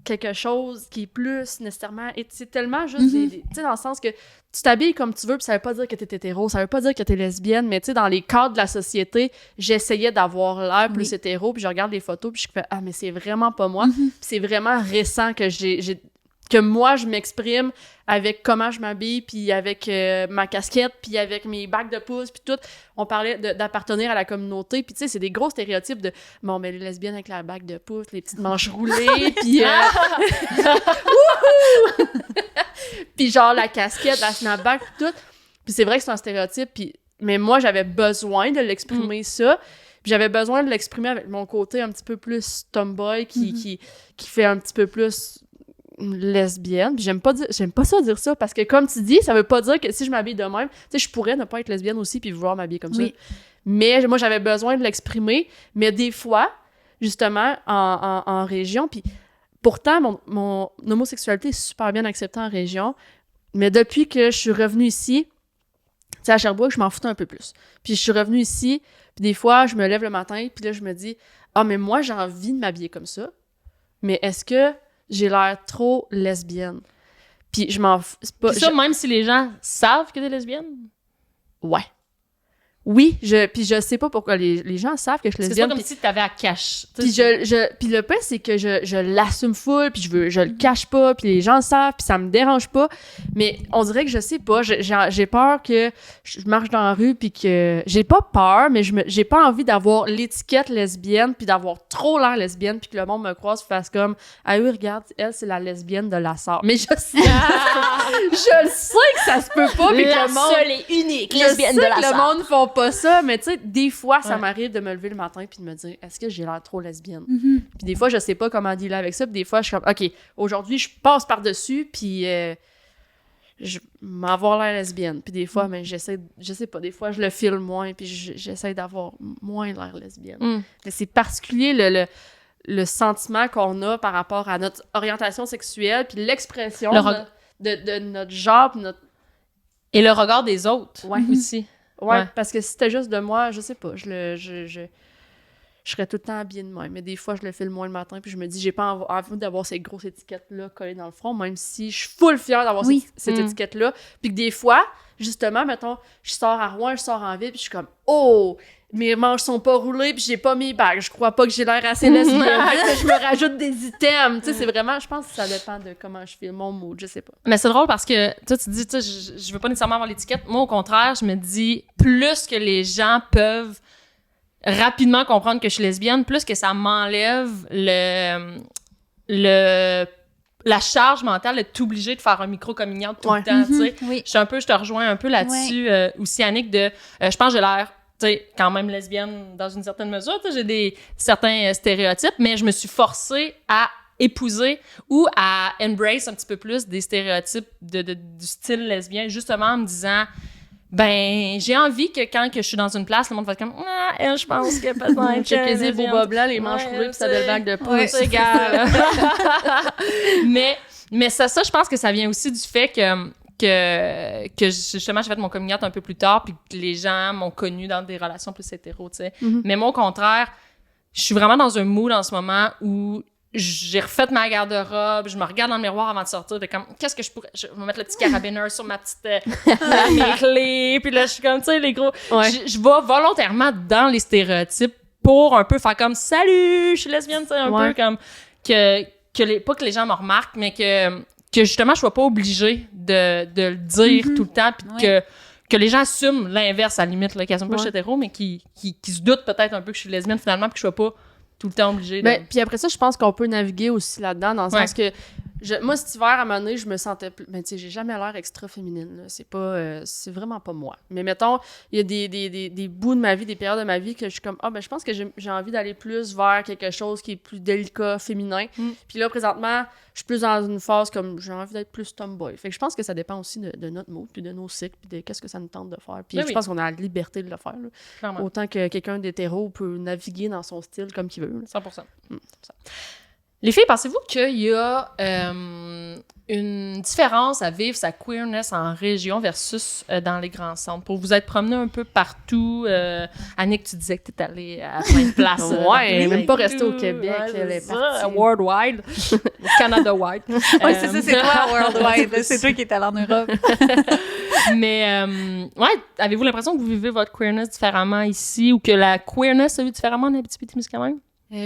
quelque chose qui est plus nécessairement... Et c'est tellement juste... Tu sais, dans le sens que tu t'habilles comme tu veux, puis ça veut pas dire que t'es hétéro, ça veut pas dire que t'es lesbienne, mais tu sais, dans les cadres de la société, j'essayais d'avoir l'air plus hétéro, puis je regarde les photos, puis je fais « Ah, mais c'est vraiment pas moi. Puis c'est vraiment récent que que moi, je m'exprime avec comment je m'habille, puis avec ma casquette, puis avec mes bagues de pouce, puis tout. On parlait d'appartenir à la communauté, puis tu sais, c'est des gros stéréotypes de « Bon, mais les lesbiennes avec la bague de pouce, les petites manches roulées, puis... puis genre la casquette, la snapback, puis tout. » Puis c'est vrai que c'est un stéréotype, mais moi, j'avais besoin de l'exprimer ça. Puis j'avais besoin de l'exprimer avec mon côté un petit peu plus tomboy, qui fait un petit peu plus... lesbienne, puis j'aime pas ça dire ça, parce que comme tu dis, ça veut pas dire que si je m'habille de même, tu sais, je pourrais ne pas être lesbienne aussi puis vouloir m'habiller comme ça. Mais moi, j'avais besoin de l'exprimer, mais des fois, justement, en région, puis pourtant, mon homosexualité est super bien acceptée en région, mais depuis que je suis revenue ici, tu sais, à Sherbrooke, je m'en foutais un peu plus. Puis je suis revenue ici, puis des fois, je me lève le matin, puis là, je me dis « Ah, mais moi, j'ai envie de m'habiller comme ça, mais est-ce que j'ai l'air trop lesbienne? » Puis je m'en... Puis ça, même si les gens savent que t'es lesbienne? Ouais. Oui, puis je sais pas pourquoi les gens savent que je suis lesbienne. C'est pas comme si t'avais à cacher. Puis puis le pire, c'est que je l'assume full, puis je le cache pas, puis les gens le savent, puis ça me dérange pas. Mais on dirait que je sais pas, j'ai peur que je marche dans la rue, puis que... J'ai pas peur, mais j'ai pas envie d'avoir l'étiquette lesbienne, puis d'avoir trop l'air lesbienne, puis que le monde me croise, fasse comme « Ah oui, regarde, elle, c'est la lesbienne de la sœur. » Mais je sais... je le sais que ça se peut pas, puis que le monde... seule et unique lesbienne de la sœur. Le monde font pas ça, mais tu sais, des fois, ça m'arrive de me lever le matin puis de me dire, est-ce que j'ai l'air trop lesbienne? Puis des fois, je sais pas comment dealer avec ça, puis des fois, je suis comme, OK, aujourd'hui, je passe par-dessus, puis je m'avoir l'air lesbienne. Puis des fois, mais je sais pas, des fois, je le file moins, puis j'essaie d'avoir moins l'air lesbienne. Mais c'est particulier, le sentiment qu'on a par rapport à notre orientation sexuelle, puis l'expression de notre genre, puis notre... Et le regard des autres aussi. Ouais, parce que si c'était juste de moi, je sais pas, je serais tout le temps habillée de même. Mais des fois, je le fais le moins le matin, puis je me dis, j'ai pas envie d'avoir ces grosses étiquettes-là collées dans le front, même si je suis full fière d'avoir cette étiquette-là. Puis que des fois, justement, mettons, je sors à Rouen, je sors en ville, puis je suis comme, oh, mes manches sont pas roulées, puis j'ai pas mes bagues, je crois pas que j'ai l'air assez lesbienne. Je me rajoute des items. Tu sais, c'est vraiment, je pense que ça dépend de comment je fais mon mood, je sais pas. Mais c'est drôle parce que, tu dis, tu sais, je veux pas nécessairement avoir l'étiquette. Moi, au contraire, je me dis, plus que les gens peuvent rapidement comprendre que je suis lesbienne, plus que ça m'enlève la charge mentale d'être obligée de faire un micro-coming out tout le temps, tu sais. Je te rejoins un peu là-dessus, aussi, Annick, je pense que j'ai l'air, tu sais, quand même lesbienne dans une certaine mesure, tu sais, j'ai certains stéréotypes, mais je me suis forcée à épouser ou à embrace un petit peu plus des stéréotypes du style lesbien, justement en me disant... Ben, j'ai envie que quand que je suis dans une place, le monde va être comme « Ah, elle, je pense que peut-être... » Checker les beaux bas blancs, les manches roulées, puis ça belle bague de pouce. Ouais, c'est égal. mais ça, je pense que ça vient aussi du fait que justement, j'ai fait mon coming out un peu plus tard, puis que les gens m'ont connue dans des relations plus hétéro, tu sais. Mais moi, au contraire, je suis vraiment dans un mood en ce moment où j'ai refait ma garde-robe, je me regarde dans le miroir avant de sortir, de comme, qu'est-ce que je pourrais... Je vais mettre le petit carabineur sur ma petite... mes clés, puis là, je suis comme, tu sais, les gros... Ouais. Je vais volontairement dans les stéréotypes pour un peu faire comme, salut, je suis lesbienne, tu sais, un peu comme... pas que les gens me remarquent, mais que justement, je sois pas obligée de le dire tout le temps, puis que les gens assument l'inverse, à la limite, là, qu'ils assument pas que je suis hétéro, mais qui se doutent peut-être un peu que je suis lesbienne, finalement, puis que je sois pas tout le temps obligée de... Puis après ça, je pense qu'on peut naviguer aussi là-dedans, dans le sens que moi, cet hiver, à un moment donné, je me sentais... Ben, tu sais, j'ai jamais l'air extra féminine, là. C'est pas... c'est vraiment pas moi. Mais mettons, il y a des bouts de ma vie, des périodes de ma vie que je suis comme, ben, je pense que j'ai envie d'aller plus vers quelque chose qui est plus délicat, féminin. Puis là, présentement, je suis plus dans une phase comme, j'ai envie d'être plus tomboy. Fait que je pense que ça dépend aussi de notre mood, puis de nos cycles, puis de qu'est-ce que ça nous tente de faire. Puis je pense qu'on a la liberté de le faire, là. Clairement. Autant que quelqu'un d'hétéro peut naviguer dans son style comme qu'il veut, là. 100%. Les filles, pensez-vous qu'il y a une différence à vivre sa queerness en région versus dans les grands centres? Pour vous être promené un peu partout, Annick, tu disais que t'es allée à plein de places. Ouais, même pas resté au Québec. Ouais, elle est c'est partie. ça, worldwide, Canada-wide. Ouais, c'est ça, c'est toi, Worldwide. C'est toi qui es allé en Europe. Mais, ouais, avez-vous l'impression que vous vivez votre queerness différemment ici ou que la queerness se vit différemment en Abitibi-Témiscamingue?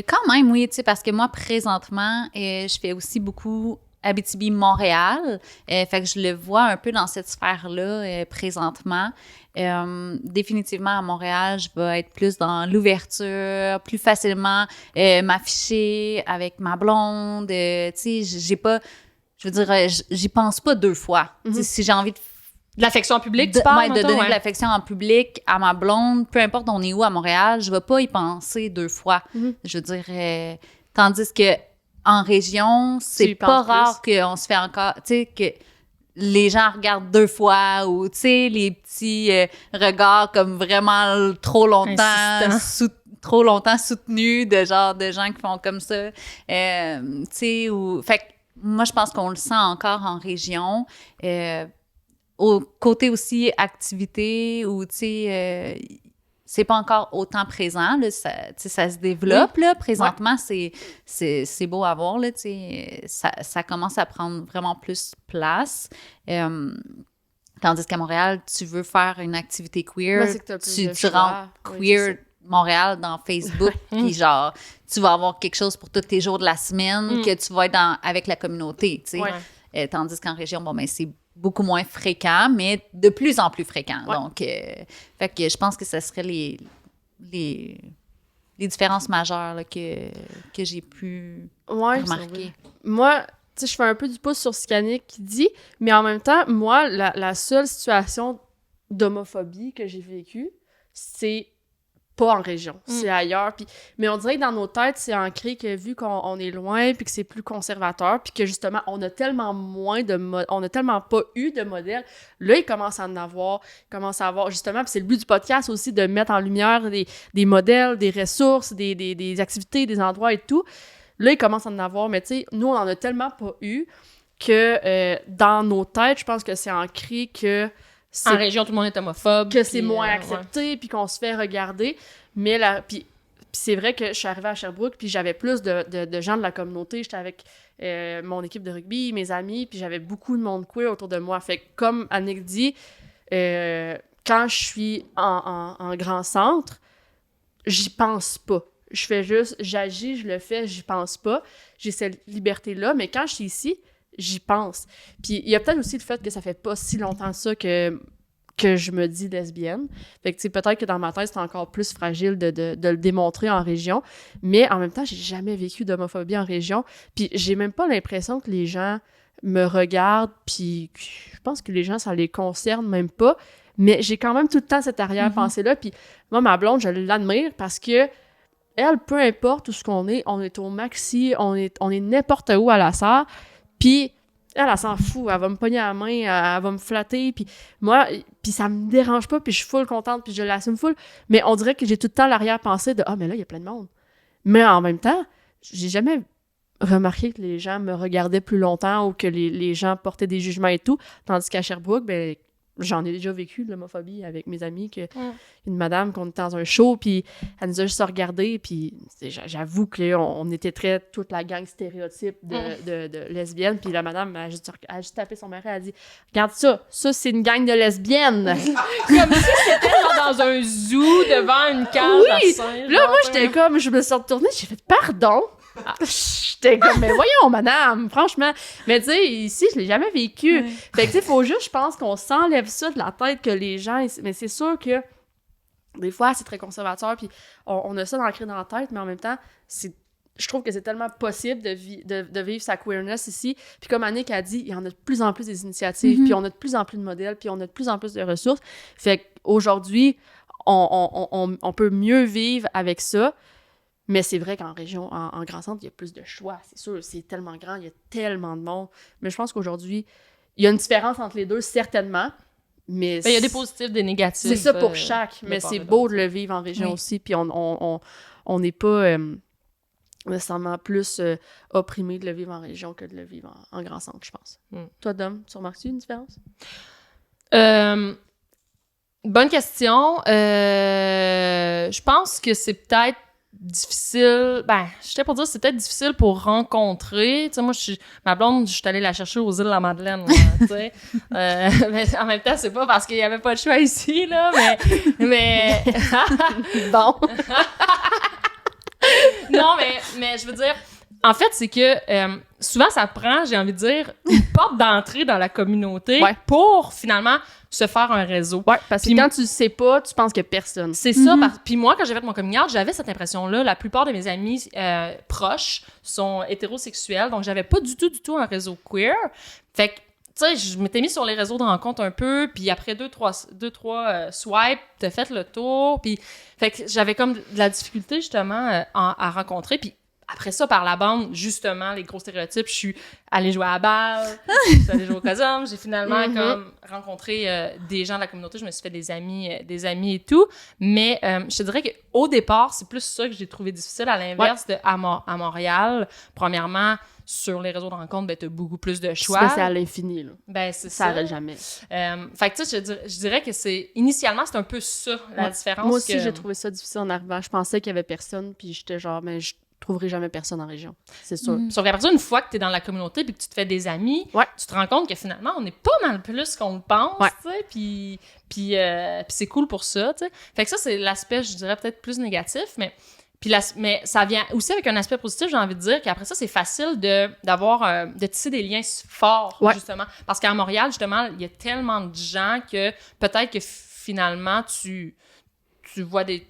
Quand même, oui, tu sais, parce que moi, présentement, je fais aussi beaucoup Abitibi-Montréal. Fait que je le vois un peu dans cette sphère-là présentement. Définitivement, à Montréal, je vais être plus dans l'ouverture, plus facilement m'afficher avec ma blonde. Tu sais, j'ai pas... Je veux dire, j'y pense pas deux fois. Tu sais, si j'ai envie de L'affection publique, tu parles, de donner de l'affection en public à ma blonde, peu importe on est où à Montréal, je vais pas y penser deux fois. Je veux dire, tandis que en région, c'est pas rare qu'on se fait encore, tu sais, que les gens regardent deux fois ou, tu sais, les petits regards comme vraiment trop longtemps soutenus de genre de gens qui font comme ça, tu sais, ou... Fait que moi, je pense qu'on le sent encore en région. Au côté aussi activité où, tu sais, c'est pas encore autant présent, là, ça se développe, là, présentement, c'est beau à voir, là, tu sais, ça commence à prendre vraiment plus place, tandis qu'à Montréal, tu veux faire une activité queer, tu rentres queer Montréal dans Facebook, puis genre, tu vas avoir quelque chose pour tous tes jours de la semaine que tu vas être avec la communauté, tu sais, tandis qu'en région, bon, ben c'est beaucoup moins fréquent, mais de plus en plus fréquent. Donc, fait que je pense que ce serait les différences majeures là, que j'ai pu remarquer. Moi, tu sais, je fais un peu du pouce sur ce qu'Annick dit, mais en même temps, moi, la seule situation d'homophobie que j'ai vécue, c'est pas en région, c'est ailleurs. Mais on dirait que dans nos têtes, c'est ancré que vu qu'on est loin, puis que c'est plus conservateur, puis que justement, on a tellement on a tellement pas eu de modèles. Là, il commence à en avoir, justement, puis c'est le but du podcast aussi, de mettre en lumière des modèles, des ressources, des activités, des endroits et tout. Là, il commence à en avoir, mais tu sais, nous, on en a tellement pas eu que dans nos têtes, je pense que c'est ancré que en région, tout le monde est homophobe. Que c'est moins accepté, puis qu'on se fait regarder. Mais puis c'est vrai que je suis arrivée à Sherbrooke, puis j'avais plus de gens de la communauté. J'étais avec mon équipe de rugby, mes amis, puis j'avais beaucoup de monde queer autour de moi. Fait que, comme Annick dit, quand je suis en grand centre, j'y pense pas. Je fais juste, j'agis, je le fais, j'y pense pas. J'ai cette liberté-là, mais quand je suis ici, j'y pense. Puis il y a peut-être aussi le fait que ça fait pas si longtemps ça que je me dis lesbienne. Fait que, tu sais, peut-être que dans ma tête, c'est encore plus fragile de le démontrer en région. Mais en même temps, j'ai jamais vécu d'homophobie en région. Puis j'ai même pas l'impression que les gens me regardent, puis je pense que les gens, ça les concerne même pas. Mais j'ai quand même tout le temps cette arrière-pensée-là. Puis moi, ma blonde, je l'admire parce que elle, peu importe où ce qu'on est au maxi, on est n'importe où à la serre. Puis elle s'en fout, elle va me pogner à la main, elle va me flatter, puis moi, puis ça me dérange pas, puis je suis full contente, puis je l'assume full, mais on dirait que j'ai tout le temps l'arrière-pensée de « Ah, mais là, il y a plein de monde. » Mais en même temps, j'ai jamais remarqué que les gens me regardaient plus longtemps ou que les gens portaient des jugements et tout, tandis qu'à Sherbrooke, ben j'en ai déjà vécu de l'homophobie avec mes amis, une madame qu'on était dans un show, puis elle nous a juste regardé, puis j'avoue qu'on était toute la gang stéréotype de lesbiennes, puis la madame a juste tapé son mari, elle a dit « Regarde ça c'est une gang de lesbiennes! » Comme si c'était dans un zoo devant une cage à singes. Là, moi, j'étais comme, je me suis retournée, j'ai fait « Pardon! » J'étais comme, mais voyons, madame, franchement. Mais tu sais, ici, je l'ai jamais vécu. Fait que tu sais, faut juste, je pense, qu'on s'enlève ça de la tête que les gens... Mais c'est sûr que des fois, c'est très conservateur, puis on a ça ancré dans la tête, mais en même temps, je trouve que c'est tellement possible de vivre sa queerness ici. Puis comme Annick a dit, il y en a de plus en plus des initiatives, puis on a de plus en plus de modèles, puis on a de plus en plus de ressources. Fait qu'aujourd'hui, on peut mieux vivre avec ça. Mais c'est vrai qu'en région, en grand centre, il y a plus de choix. C'est sûr, c'est tellement grand, il y a tellement de monde. Mais je pense qu'aujourd'hui, il y a une différence entre les deux, certainement. Mais il y a des positifs, des négatifs. C'est ça pour chaque. Mais c'est beau de le vivre en région aussi. Puis on n'est pas... nécessairement plus opprimé de le vivre en région que de le vivre en grand centre, je pense. Toi, Dom, tu remarques-tu une différence? Bonne question. Je pense que c'est peut-être difficile. Ben, j'étais pour dire c'est peut-être difficile pour rencontrer. Tu sais, moi, ma blonde, je suis allée la chercher aux îles de la Madeleine. Tu sais. Mais en même temps, c'est pas parce qu'il y avait pas de choix ici, là, mais... Bon. Non, mais je veux dire, en fait, c'est que souvent, ça prend, j'ai envie de dire, une porte d'entrée dans la communauté pour finalement se faire un réseau. Ouais, parce que quand tu le sais pas, tu penses qu'il y a personne. C'est ça. Puis moi, quand j'ai fait mon coming out, j'avais cette impression-là. La plupart de mes amis proches sont hétérosexuels, donc j'avais pas du tout un réseau queer. Fait que, tu sais, je m'étais mis sur les réseaux de rencontres un peu, puis après deux, trois swipes, t'as fait le tour, puis fait que j'avais comme de la difficulté, justement, à rencontrer, puis après ça, par la bande, justement, les gros stéréotypes, je suis allée jouer à la balle, je suis allée jouer au Cosum, j'ai finalement comme rencontré des gens de la communauté, je me suis fait des amis et tout, mais je te dirais qu'au départ, c'est plus ça que j'ai trouvé difficile, à l'inverse à Montréal. Premièrement, sur les réseaux de rencontres, ben, t'as beaucoup plus de choix. C'est à l'infini, là. Ben, c'est ça. Ça arrête jamais. Fait que, tu sais, je dirais que initialement, c'est un peu ça, la différence. Moi aussi, j'ai trouvé ça difficile en arrivant. Je pensais qu'il y avait personne, puis j'étais genre, mais je trouverai jamais personne en région. C'est sûr. Sauf qu'après ça, une fois que t'es dans la communauté puis que tu te fais des amis, tu te rends compte que finalement, on est pas mal plus qu'on le pense, tu sais, puis c'est cool pour ça, tu sais. Fait que ça, c'est l'aspect, je dirais, peut-être plus négatif, mais ça vient aussi avec un aspect positif, j'ai envie de dire, qu'après ça, c'est facile de tisser des liens forts, justement. Parce qu'à Montréal, justement, il y a tellement de gens que peut-être que finalement, tu vois des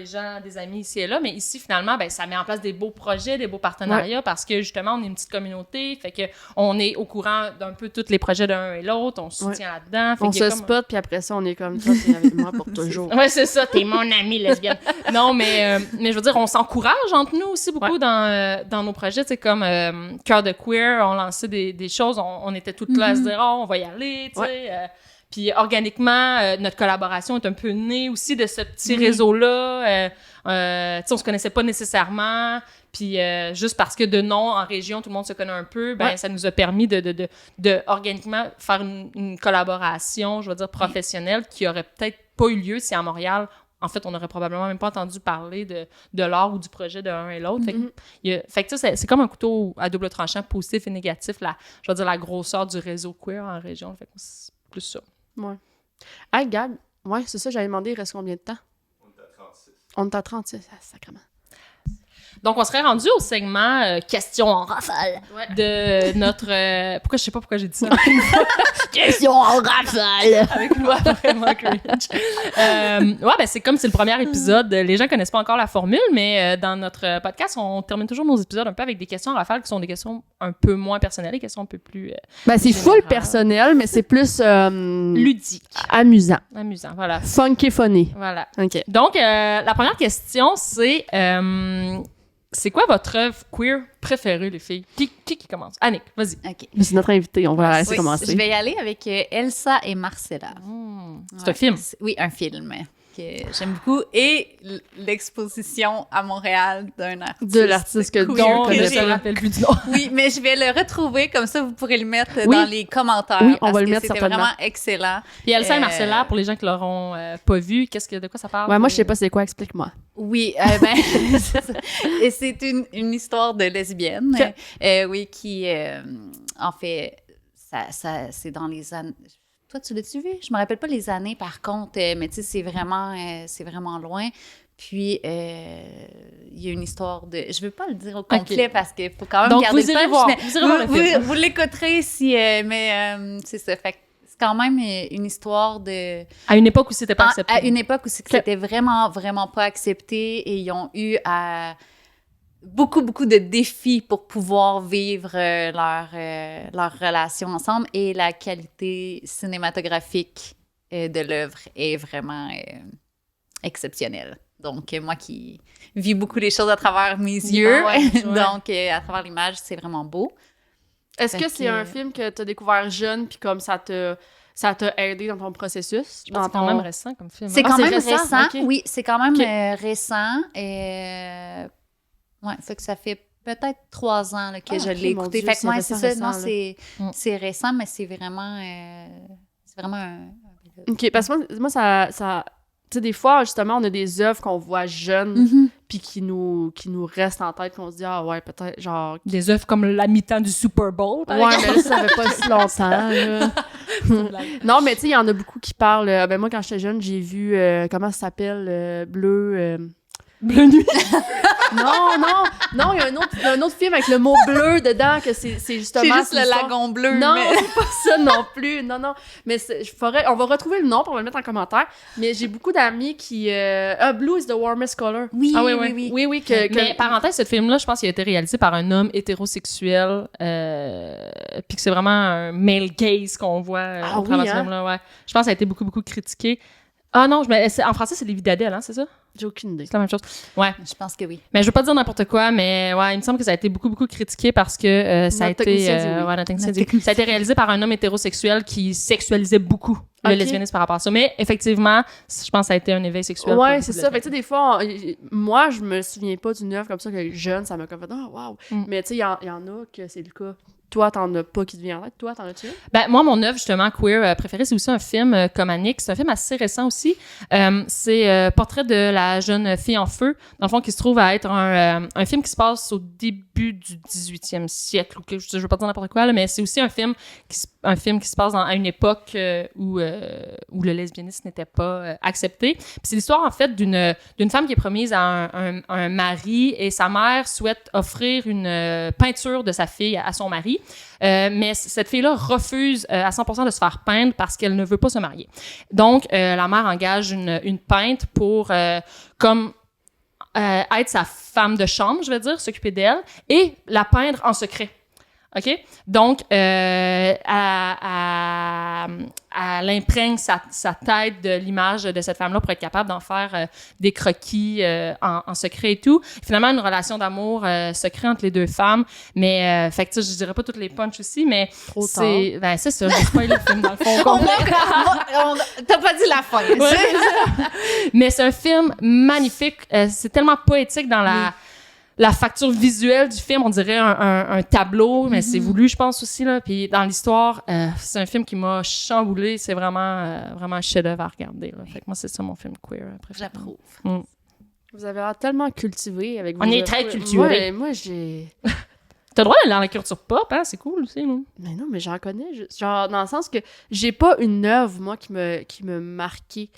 gens, des amis ici et là, mais ici, finalement, ben, ça met en place des beaux projets, des beaux partenariats, parce que, justement, on est une petite communauté, fait que on est au courant d'un peu tous les projets d'un et l'autre, on se soutient là-dedans. On se spot, puis après ça, on est comme, toi, t'es avec moi pour toujours. Ouais, c'est ça, t'es mon amie lesbienne. Non, mais je veux dire, on s'encourage entre nous aussi beaucoup dans nos projets, tu sais, comme Cœur de Queer, on lançait des choses, on était toutes là à se dire, oh, on va y aller, tu sais. Puis organiquement, notre collaboration est un peu née aussi de ce petit réseau-là. Tu sais, on se connaissait pas nécessairement. Puis juste parce que de nom en région, tout le monde se connaît un peu, ben ça nous a permis de organiquement faire une collaboration, je veux dire, professionnelle qui aurait peut-être pas eu lieu si à Montréal, en fait, on n'aurait probablement même pas entendu parler de l'art ou du projet de l'un et l'autre. Fait que ça, c'est comme un couteau à double tranchant, positif et négatif, je veux dire, la grosseur du réseau queer en région. Fait que c'est plus ça. Ouais. Hey, Gab, c'est ça, j'avais demandé, il reste combien de temps? On est à 36, sacrément. Donc, on serait rendu au segment questions en rafale de notre... je sais pas pourquoi j'ai dit ça. Questions en rafale! Avec une voix vraiment cringe. Ben c'est comme c'est le premier épisode. Les gens connaissent pas encore la formule, mais dans notre podcast, on termine toujours nos épisodes un peu avec des questions en rafale qui sont des questions un peu moins personnelles, des questions un peu plus... c'est full personnel, mais c'est plus... ludique. Amusant. Amusant, voilà. Funky funny. Voilà. OK. Donc, la première question, c'est quoi votre œuvre queer préférée, les filles? Qui commence? Annick, vas-y. OK. C'est notre invité, on va la laisser commencer. Je vais y aller avec Elsa et Marcella. C'est un film? Oui, un film que j'aime beaucoup. Et l'exposition à Montréal d'un artiste. De l'artiste que dont je ne me rappelle plus du nom. Oui, mais je vais le retrouver, comme ça vous pourrez le mettre dans les commentaires. Oui, on va le mettre c'était certainement. Vraiment excellent. Puis Elsa et Marcella, pour les gens qui l'auront pas vu, de quoi ça parle? Ouais, moi je sais pas c'est quoi, explique-moi. Oui, c'est ça. Et c'est une histoire de lesbienne, qui, en fait, ça c'est dans les années... Toi, tu l'as-tu vu? Je me rappelle pas les années, par contre, mais tu sais, c'est vraiment loin. Puis, il y a une histoire de... Je veux pas le dire au complet parce qu'il faut quand même donc, garder vous irez voir. Vous l'écouterez si... c'est ça, fait que c'est quand même une histoire de... À une époque où c'était pas accepté. À une époque où c'était vraiment, vraiment pas accepté et ils ont eu beaucoup de défis pour pouvoir vivre leur relation ensemble et la qualité cinématographique de l'œuvre est vraiment exceptionnelle. Donc, moi qui vis beaucoup les choses à travers mes yeux, donc à travers l'image, c'est vraiment beau. Est-ce que c'est un film que tu as découvert jeune puis comme ça t'a aidé dans ton processus? C'est quand même récent comme film. C'est quand même récent, okay. oui, c'est quand même récent. Ouais, fait que ça fait peut-être 3 ans là, que je ok, l'ai mon écouté. Dieu, Fait que moi, c'est c'est ça. récent, Non, là. c'est récent, mais c'est vraiment un OK, parce que moi ça tu sais, des fois, justement, on a des œuvres qu'on voit jeunes, Mhm. puis qui nous restent en tête, qu'on se dit, ah ouais, peut-être, genre... Des œuvres comme la mi-temps du Super Bowl, par Ouais, exemple. mais là, ça fait pas si longtemps, là. Non, mais tu sais, il y en a beaucoup qui parlent... ben moi, quand j'étais jeune, j'ai vu... comment ça s'appelle? Bleu... Bleu nuit. Non, il y a un autre film avec le mot bleu dedans, que c'est justement... C'est juste cette le histoire- lagon bleu. Non, mais- c'est pas ça non plus. Non. Mais on va retrouver le nom, puis on va le mettre en commentaire. Mais j'ai beaucoup d'amis qui... Blue is the warmest color. Oui, Ah oui, oui, oui. oui. Oui, Mais parenthèse, ce film-là, je pense qu'il a été réalisé par un homme hétérosexuel, puis que c'est vraiment un male gaze qu'on voit Ah au travers oui, de ce hein? film-là. Ouais. Je pense que ça a été beaucoup, beaucoup critiqué. Ah non, en français, c'est Les Vies d'Adèle, hein, c'est ça? J'ai aucune idée. C'est la même chose. Ouais. Je pense que oui. Mais je veux pas dire n'importe quoi, mais ouais, il me semble que ça a été beaucoup, beaucoup critiqué parce que ça a Notre été... technicien dit oui. ouais, notre technicien dit oui. Ça a été réalisé par un homme hétérosexuel qui sexualisait beaucoup le Ok. lesbianisme par rapport à ça. Mais effectivement, je pense que ça a été un éveil sexuel. pour Ouais, beaucoup c'est de ça. Fait que, lesbiennes. tu sais, des fois, moi, je me souviens pas d'une œuvre comme ça que jeune, ça m'a comme fait, ah, wow. Mm. Mais tu sais, il y en a que c'est le cas. Toi, t'en as pas qui te vient en tête. Toi, t'en as-tu une? Ben, moi, mon œuvre, justement, queer préférée, c'est aussi un film comme Annick. C'est un film assez récent aussi. C'est Portrait de la jeune fille en feu, dans le fond, qui se trouve à être un film qui se passe au début du 18e siècle. Ou je veux pas dire n'importe quoi, là, mais c'est aussi un film qui se passe à une époque où le lesbianisme n'était pas accepté. Puis c'est l'histoire, en fait, d'une femme qui est promise à un mari et sa mère souhaite offrir une peinture de sa fille à son mari. Mais cette fille-là refuse à 100% de se faire peindre parce qu'elle ne veut pas se marier. Donc, la mère engage une peintre pour comme être sa femme de chambre, je vais dire, s'occuper d'elle, et la peindre en secret. OK? Donc, elle imprègne sa tête de l'image de cette femme-là pour être capable d'en faire des croquis en secret et tout. Finalement, une relation d'amour secret entre les deux femmes. Mais, fait que, tu sais, je dirais pas toutes les punches aussi, mais Trop tard. c'est ça, j'ai spoilé le film dans le fond. complet. T'as pas dit la fin. Mais c'est un film magnifique. C'est tellement poétique dans la facture visuelle du film. On dirait un tableau, mais c'est voulu, je pense aussi, là. Puis dans l'histoire, c'est un film qui m'a chamboulé. C'est vraiment, vraiment un chef-d'œuvre à regarder, là. Fait que moi, c'est ça mon film queer préféré. J'approuve. Vous avez l'air tellement cultivé avec vos On est œuvres. très cultivé. Moi, j'ai... T'as le droit d'aller dans la culture pop, hein? C'est cool aussi, non? Mais non, mais j'en connais. Genre, dans le sens que j'ai pas une œuvre, moi, qui me marquait.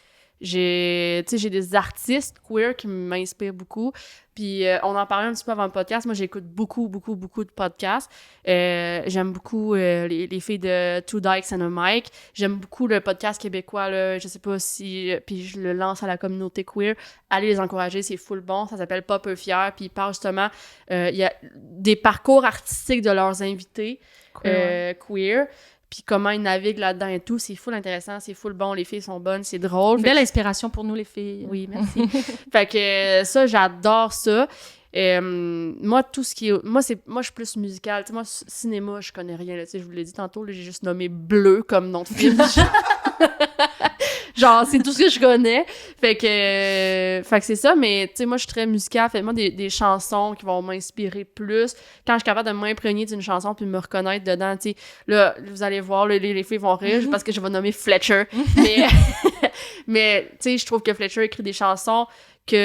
J'ai des artistes queer qui m'inspirent beaucoup. Puis on en parlait un petit peu avant le podcast. Moi, j'écoute beaucoup de podcasts. J'aime beaucoup les filles de Two Dykes and a Mic. J'aime beaucoup le podcast québécois, là. Je sais pas si... puis je le lance à la communauté queer. Allez les encourager, c'est full bon. Ça s'appelle Pas peu fier. Puis il parle justement... il y a des parcours artistiques de leurs invités queer. Puis comment ils naviguent là-dedans et tout, c'est full intéressant, c'est full bon, les filles sont bonnes, c'est drôle. Belle inspiration pour nous, les filles. Oui, merci. Fait que ça, j'adore ça. Moi, tout ce qui est... Moi, je suis plus musicale. Tu sais, moi, cinéma, je connais rien. Là. Tu sais, je vous l'ai dit tantôt, là, j'ai juste nommé Bleu comme nom de film. Genre, c'est tout ce que je connais. Fait que c'est ça, mais tu sais, moi, je suis très musicale. Faites-moi des chansons qui vont m'inspirer plus. Quand je suis capable de m'imprégner d'une chanson puis de me reconnaître dedans, tu sais, là, vous allez voir, là, les filles vont rire parce que je vais nommer Fletcher. Mais tu sais, je trouve que Fletcher écrit des chansons que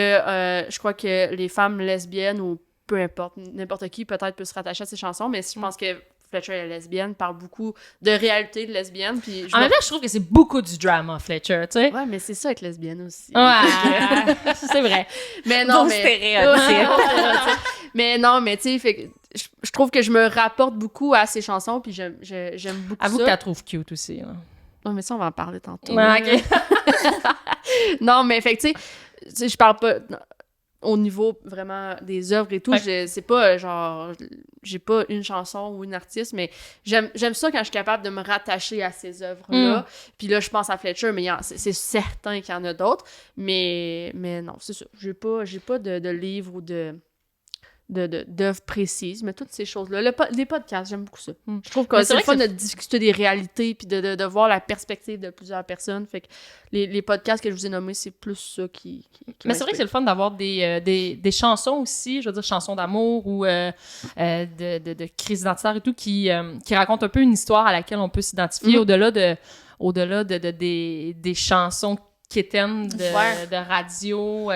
je crois que les femmes lesbiennes ou peu importe, n'importe qui peut-être peut se rattacher à ces chansons, mais je pense que Fletcher est lesbienne, parle beaucoup de réalité de lesbienne. Puis En même temps, je trouve que c'est beaucoup du drama, Fletcher, tu sais. Ouais, mais c'est ça être lesbienne aussi. Ouais, c'est vrai. Mais non, Beau mais... stéréotype. mais non, mais tu sais, fait que je trouve que je me rapporte beaucoup à ces chansons, puis j'aime beaucoup Avoue ça. que tu la trouves cute aussi, là. Non, mais ça, on va en parler tantôt. Ouais, ok. Non, mais fait que tu sais, je parle pas... Au niveau vraiment des œuvres et tout, c'est pas genre... J'ai pas une chanson ou une artiste, mais j'aime ça quand je suis capable de me rattacher à ces œuvres-là. Puis là, je pense à Fletcher, mais c'est certain qu'il y en a d'autres. Mais non, c'est ça. J'ai pas de livre ou de d'œuvres précises, mais toutes ces choses-là. Les podcasts, j'aime beaucoup ça. Je trouve que Mais c'est le vrai fun que de discuter des réalités puis de voir la perspective de plusieurs personnes. Fait que les podcasts que je vous ai nommés, c'est plus ça qui Mais c'est vrai que c'est le fun d'avoir des chansons aussi, je veux dire chansons d'amour ou de crise identitaire et tout, qui racontent un peu une histoire à laquelle on peut s'identifier au-delà des chansons quétaines de radio.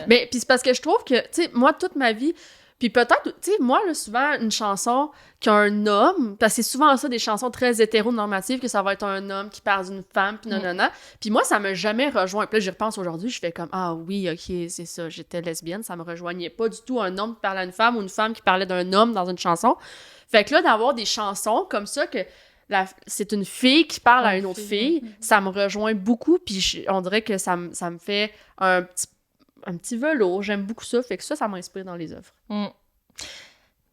Mais puis c'est parce que je trouve que, tu sais, moi, toute ma vie, puis peut-être, tu sais, moi, là, souvent, une chanson qui a un homme, parce que c'est souvent ça, des chansons très hétéronormatives, que ça va être un homme qui parle d'une femme, puis nanana. Puis moi, ça m'a jamais rejoint. Puis là, j'y repense aujourd'hui, je fais comme, ah oui, ok, c'est ça, j'étais lesbienne, ça me rejoignait pas du tout un homme qui parlait à une femme ou une femme qui parlait d'un homme dans une chanson. Fait que là, d'avoir des chansons comme ça, que c'est une fille qui parle à une autre fille, ça me rejoint beaucoup, puis on dirait que ça me fait un petit velours. J'aime beaucoup ça, fait que ça m'inspire dans les œuvres.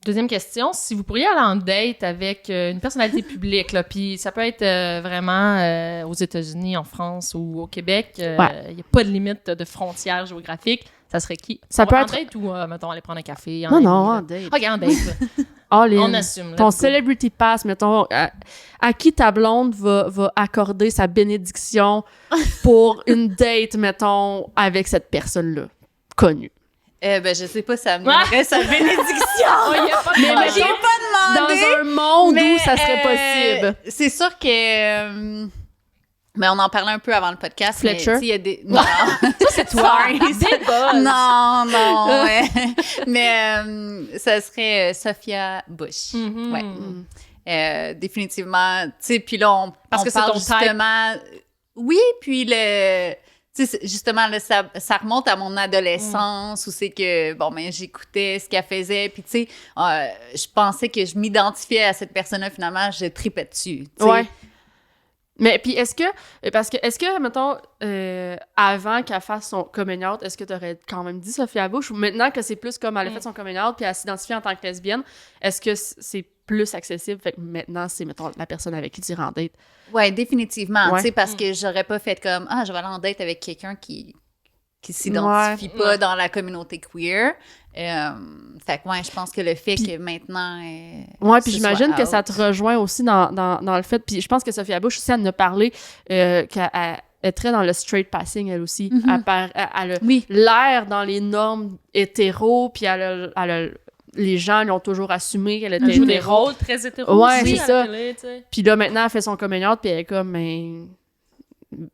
Deuxième question, si vous pourriez aller en date avec une personnalité publique, là, puis ça peut être vraiment aux États-Unis, en France ou au Québec, il n'y a pas de limite de frontières géographiques, ça serait qui? Ça peut en être... date ou, mettons, aller prendre un café? Non, en date. OK, en date. On assume. Ton celebrity pass, mettons, à qui ta blonde va accorder sa bénédiction pour une date, mettons, avec cette personne-là, connue. Je sais pas, ça me donnerait sa bénédiction. Mais j'ai pas demandé. Dans un monde où ça serait possible. C'est sûr que... mais on en parlait un peu avant le podcast. Fletcher? Mais, il y a des... Non, ça, c'est toi. Non, ouais. Mais ça serait Sophia Bush. Ouais. Définitivement. Tu sais, puis là, on que parle c'est ton justement... Oui, puis tu sais, justement, là, ça remonte à mon adolescence où c'est que, bon, ben, j'écoutais ce qu'elle faisait, puis tu sais, je pensais que je m'identifiais à cette personne-là, finalement, je tripais dessus, tu sais. Ouais. Mais puis est-ce que, mettons, avant qu'elle fasse son coming out, est-ce que t'aurais quand même dit Sophia Bush, ou maintenant que c'est plus comme elle a fait son coming out puis elle s'identifie en tant que lesbienne, est-ce que c'est plus accessible? Fait que maintenant, c'est, mettons, la personne avec qui tu iras en date. Ouais, définitivement, tu sais, parce que j'aurais pas fait comme, je vais aller en date avec quelqu'un qui s'identifie pas dans la communauté queer. Fait que, je pense que le fait que maintenant... puis j'imagine que ça te rejoint aussi dans le fait... Puis je pense que Sophia Bush aussi, elle en a parlé, qu'elle est très dans le straight passing, elle aussi. Elle a l'air dans les normes hétéros, puis elle a les gens l'ont toujours assumé qu'elle était... Elle joue des rôles très hétéros aussi, c'est ça. Télé, tu sais. Puis là, maintenant, elle fait son coming out, puis elle est comme...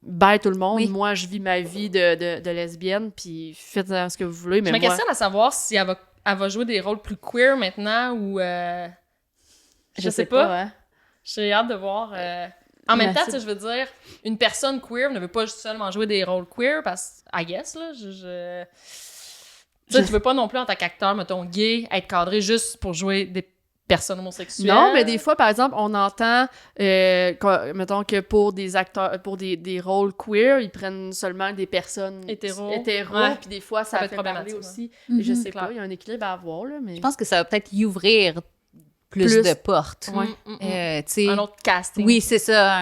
bye tout le monde, moi je vis ma vie de lesbienne, puis faites ce que vous voulez, mais je me questionne à savoir si elle va jouer des rôles plus queer maintenant ou je sais pas. J'ai hâte de voir. En même temps, tu sais, je veux dire, une personne queer ne veut pas seulement jouer des rôles queer, parce que, I guess, là, tu veux pas non plus en tant qu'acteur, mettons, gay, être cadré juste pour jouer des personnes homosexuelles. Non, mais des fois, par exemple, on entend, mettons que pour des acteurs, pour des rôles queer, ils prennent seulement des personnes hétéros, puis des fois, ça fait parler aussi. Je sais pas, il y a un équilibre à avoir, là, mais... Je pense que ça va peut-être y ouvrir plus de portes. Un autre casting. Oui, c'est ça.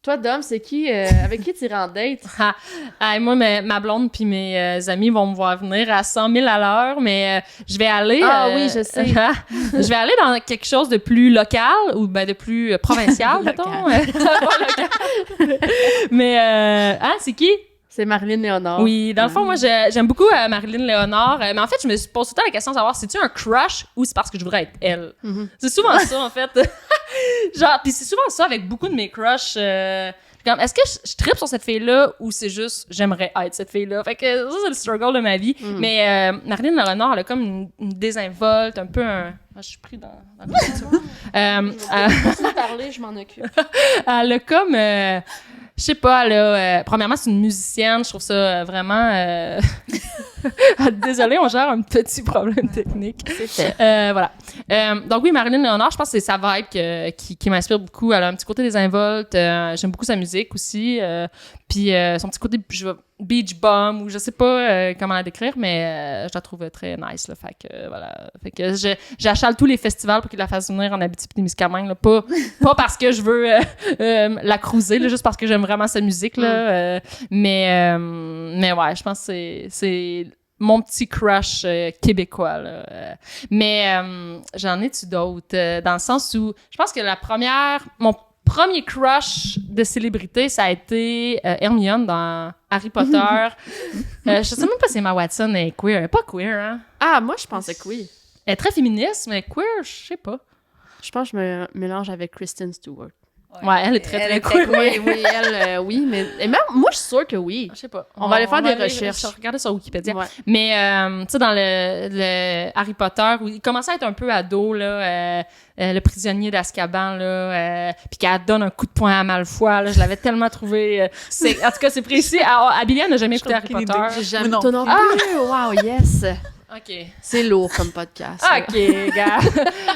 Toi, Dom, c'est qui, avec qui tu irais en date? Moi, ma blonde puis mes amis vont me voir venir à 100 000 à l'heure, mais je vais aller... oui, je sais. Je vais aller dans quelque chose de plus local ou de plus provincial, mettons. Mais, c'est qui? C'est Marilyn Léonard. Oui, dans le fond, moi, j'aime beaucoup Marilyn Léonard. Mais en fait, je me pose tout le temps la question de savoir, c'est-tu un crush ou c'est parce que je voudrais être elle? C'est souvent ça, en fait. Genre, puis c'est souvent ça avec beaucoup de mes crushs. Comme, est-ce que je trippe sur cette fille-là ou c'est juste j'aimerais être cette fille-là? Fait que ça, c'est le struggle de ma vie. Mais Marilyn Léonard, elle a comme une désinvolte, un peu un... je suis pris dans le Continue de parler, je m'en occupe. Elle a comme... je sais pas, premièrement, c'est une musicienne. Je trouve ça vraiment... Désolée, on gère un petit problème technique. C'est fait. Voilà. Donc oui, Marilyn Léonard, je pense que c'est sa vibe qui m'inspire beaucoup. Elle a un petit côté désinvolte. J'aime beaucoup sa musique aussi. Puis son petit côté beach bum, ou je sais pas comment la décrire, mais je la trouve très nice. Là, fait que voilà. Fait que j'achale tous les festivals pour qu'ils la fassent venir en Abitibi-Témiscamingue. Là. Pas parce que je veux la cruiser, là, juste parce que j'aime vraiment sa musique. Là. Mais ouais, je pense que c'est mon petit crush québécois, là. Mais j'en ai-tu d'autres? Dans le sens où, je pense que mon premier crush de célébrité, ça a été Hermione dans Harry Potter. Je sais même pas si Emma Watson est queer. Elle est pas queer, hein? Ah, moi, je pensais que oui. Elle est très féministe, mais queer, je sais pas. Je pense que je me mélange avec Kristen Stewart. Ouais, elle est très queer. Oui, elle, oui, mais et même, moi, je suis sûre que oui. Je sais pas. On va aller faire des recherches. Regarder sur Wikipédia. Ouais. Mais, tu sais, dans le Harry Potter, où il commençait à être un peu ado, là, le prisonnier d'Azkaban, là, puis qu'elle donne un coup de poing à Malfoy, là, je l'avais tellement trouvé... en tout cas, c'est précis. Abilia n'a jamais écouté Harry Potter. J'ai jamais non. non plus. Wow, yes. OK. C'est lourd comme podcast. OK, gars.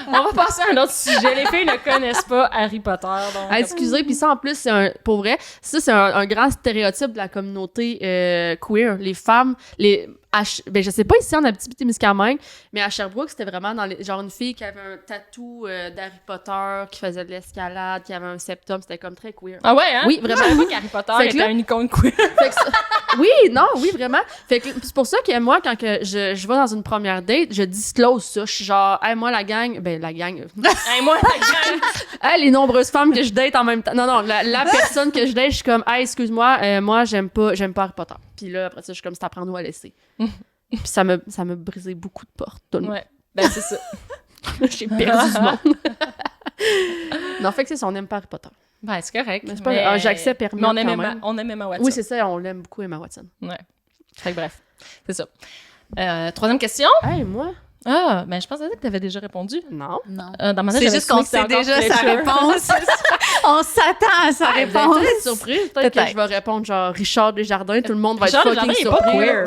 On va passer à un autre sujet. Les filles ne connaissent pas Harry Potter. Donc... Ah, excusez, puis ça, en plus, pour vrai, ça, c'est un grand stéréotype de la communauté queer. Les femmes, ben, je sais pas ici en Abitibi-Témiscamingue, mais à Sherbrooke, c'était vraiment genre une fille qui avait un tatou d'Harry Potter, qui faisait de l'escalade, qui avait un septum, c'était comme très queer. Ah ouais, hein? Oui, vraiment. Je savais pas qu'Harry Potter Fait que était là- une icône queer. Fait que oui, non, oui, vraiment. Fait que c'est pour ça que moi, quand que je vais dans une première date, je disclose ça. Je suis genre, hey, moi, la gang, Hey, moi, la gang... hey, les nombreuses femmes que je date en même temps. Non, la personne que je date, je suis comme, hey, excuse-moi, moi, j'aime pas Harry Potter. Puis là, après ça, je suis comme, c'est apprends-nous à laisser. Puis ça m'a brisé beaucoup de portes. Ouais, ben c'est ça. J'ai perdu du monde. Non, fait que c'est ça, on aime pas Harry Potter. Ben, c'est correct. Mais c'est pas j'accès permis. Mais quand on même. aime Emma Watson. Oui, c'est ça, on l'aime beaucoup, Emma Watson. Ouais. Fait que bref, c'est ça. Troisième question. Hey, moi? Ah, ben je pensais que tu avais déjà répondu. Non. Non. Dans ma tête, C'est j'avais juste qu'on assumé que sait c'était déjà encore sa Fletcher. réponse. On s'attend à sa Vous allez réponse. peut-être être surpris. Peut-être que Peut-être. je vais répondre genre Richard Desjardins, tout le monde va Richard être fucking Desjardins, il est pas surpris. queer.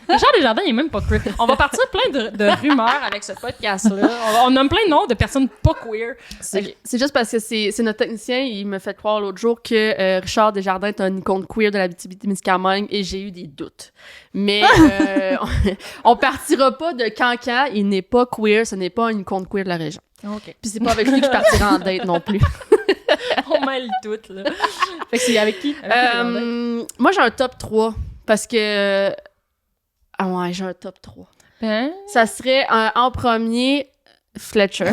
Richard Desjardins, il est même pas queer. On va partir plein de rumeurs avec ce podcast-là. On nomme plein de noms de personnes pas queer. C'est juste parce que c'est notre technicien, il me fait croire l'autre jour que Richard Desjardins est un icône queer de l'Abitibi-Témiscamingue et j'ai eu des doutes. Mais on partira pas de Cancan, il n'est pas queer, ce n'est pas un icône queer de la région. OK. Puis c'est pas avec lui que je partirai en date non plus. On mêle tout, là. Fait que c'est avec qui? Moi, j'ai un top 3 parce que... Ah ouais, j'ai un top 3. Hein? Ça serait en premier Fletcher.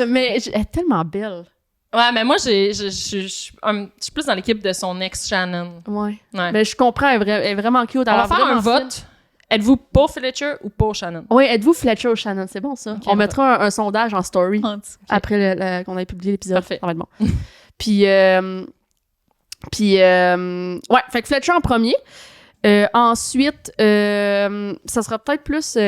Mais elle est tellement belle. Ouais, mais moi, je suis plus dans l'équipe de son ex, Shannon. Ouais. Ouais. Mais je comprends, elle est vraiment cute. On va faire un vote. Êtes-vous pour Fletcher ou pour Shannon? Oui, êtes-vous Fletcher ou Shannon? C'est bon, ça. Ok, on mettra un sondage en story Ok. après qu'on ait publié l'épisode. Parfait. Ça va être bon. Puis, ouais, fait que Fletcher en premier. Ensuite, ça sera peut-être plus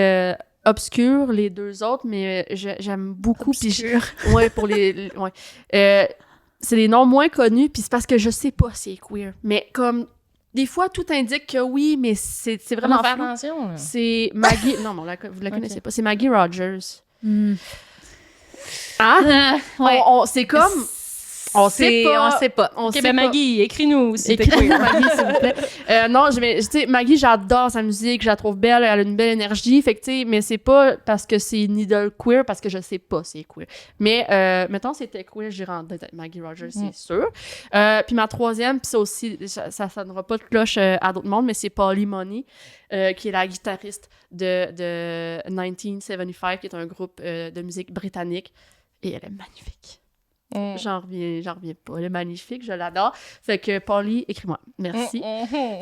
obscur, les deux autres, mais j'aime beaucoup. Obscur. Ouais, pour ouais. C'est des noms moins connus, puis c'est parce que je sais pas si c'est queer. Mais comme, des fois, tout indique que oui, mais c'est vraiment Vraiment faire flou. attention, là. C'est Maggie... Non, vous la connaissez Ok. pas. C'est Maggie Rogers. Hmm. Hein? Ouais. C'est comme... On sait pas. On sait pas. On OK, sait ben pas. Maggie, écris-nous si t'es Écris-nous, queer. Maggie, s'il vous plaît. Non, tu sais, Maggie, j'adore sa musique, je la trouve belle, elle a une belle énergie, fait que, tu sais, mais c'est pas parce que c'est une idole queer, parce que je sais pas c'est queer. Mais, mettons, c'était queer, j'irais en tête avec Maggie Rogers, c'est sûr. Puis ma troisième, puis ça aussi, ça sonnera pas de cloche à d'autres mondes, mais c'est Polly Money, qui est la guitariste de 1975, qui est un groupe de musique britannique, et elle est magnifique. J'en reviens pas. Elle est magnifique, je l'adore. Fait que, Polly, écris-moi. Merci.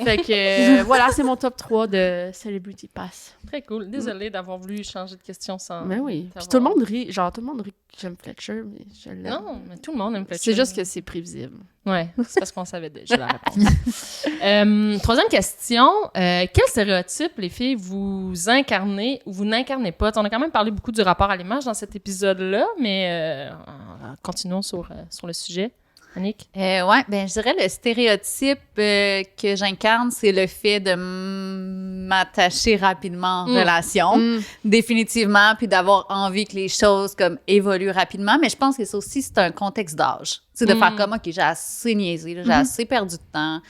Fait que, voilà, c'est mon top 3 de Celebrity Pass. Très cool. Désolée d'avoir voulu changer de question sans... Mais oui. Puis savoir. tout le monde rit. Genre, tout le monde rit que j'aime Fletcher, mais je l'aime. Non, mais tout le monde aime Fletcher. C'est juste que c'est prévisible. Ouais, c'est parce qu'on savait déjà la réponse. Troisième question. Quel stéréotype, les filles, vous incarnez ou vous n'incarnez pas? On a quand même parlé beaucoup du rapport à l'image dans cet épisode-là, mais continuons sur le sujet. Annick? Ouais, ben je dirais le stéréotype que j'incarne, c'est le fait de m'attacher rapidement en relation, définitivement, puis d'avoir envie que les choses comme évoluent rapidement. Mais je pense que ça aussi, c'est un contexte d'âge. C'est de faire comme, OK, j'ai assez niaisé, là, j'ai assez perdu de temps,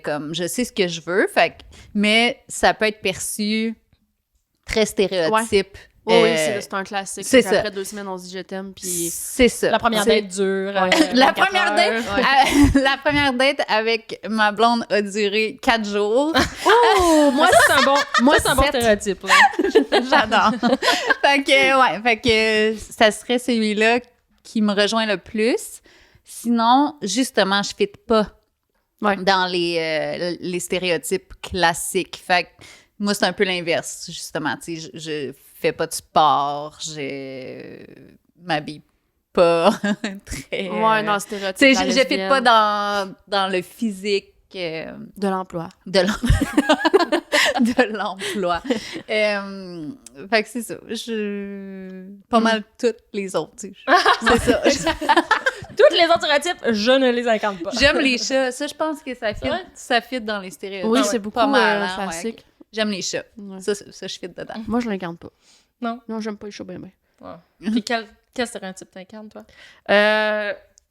comme je sais ce que je veux, mais ça peut être perçu très stéréotype Oui, c'est un classique. c'est ça. Après 2 semaines, on se dit je t'aime, puis... C'est ça. La première C'est- date dure. La 24 première heures. date, la première date avec ma blonde a duré 4 jours. Oh, moi, ça, c'est un bon, Moi, ça, c'est un bon 7. stéréotype. Là. J'adore. fait que ça serait celui-là qui me rejoint le plus. Sinon, justement, je fit pas dans les stéréotypes classiques. Fait que moi, c'est un peu l'inverse, justement. Tu sais, je fais pas de sport, je m'habille pas très... Ouais, non, stéréotype. Tu sais, la je fit lesbienne. pas dans le physique... De l'emploi. de l'emploi. Fait que c'est ça. Pas mal toutes les autres. Tu sais. C'est ça. Toutes les autres stéréotypes, je ne les incarne pas. J'aime les chats. Ça, je pense que Ouais. ça fit dans les stéréotypes. Oui, Ouais, c'est beaucoup pas mal, hein, classique. ouais. J'aime les chats. Ouais. Ça, je fit dedans. Moi, je l'incarne pas. Non. Non, j'aime pas les chats bien. Ouais. Puis quel stéréotype t'incarnes, toi?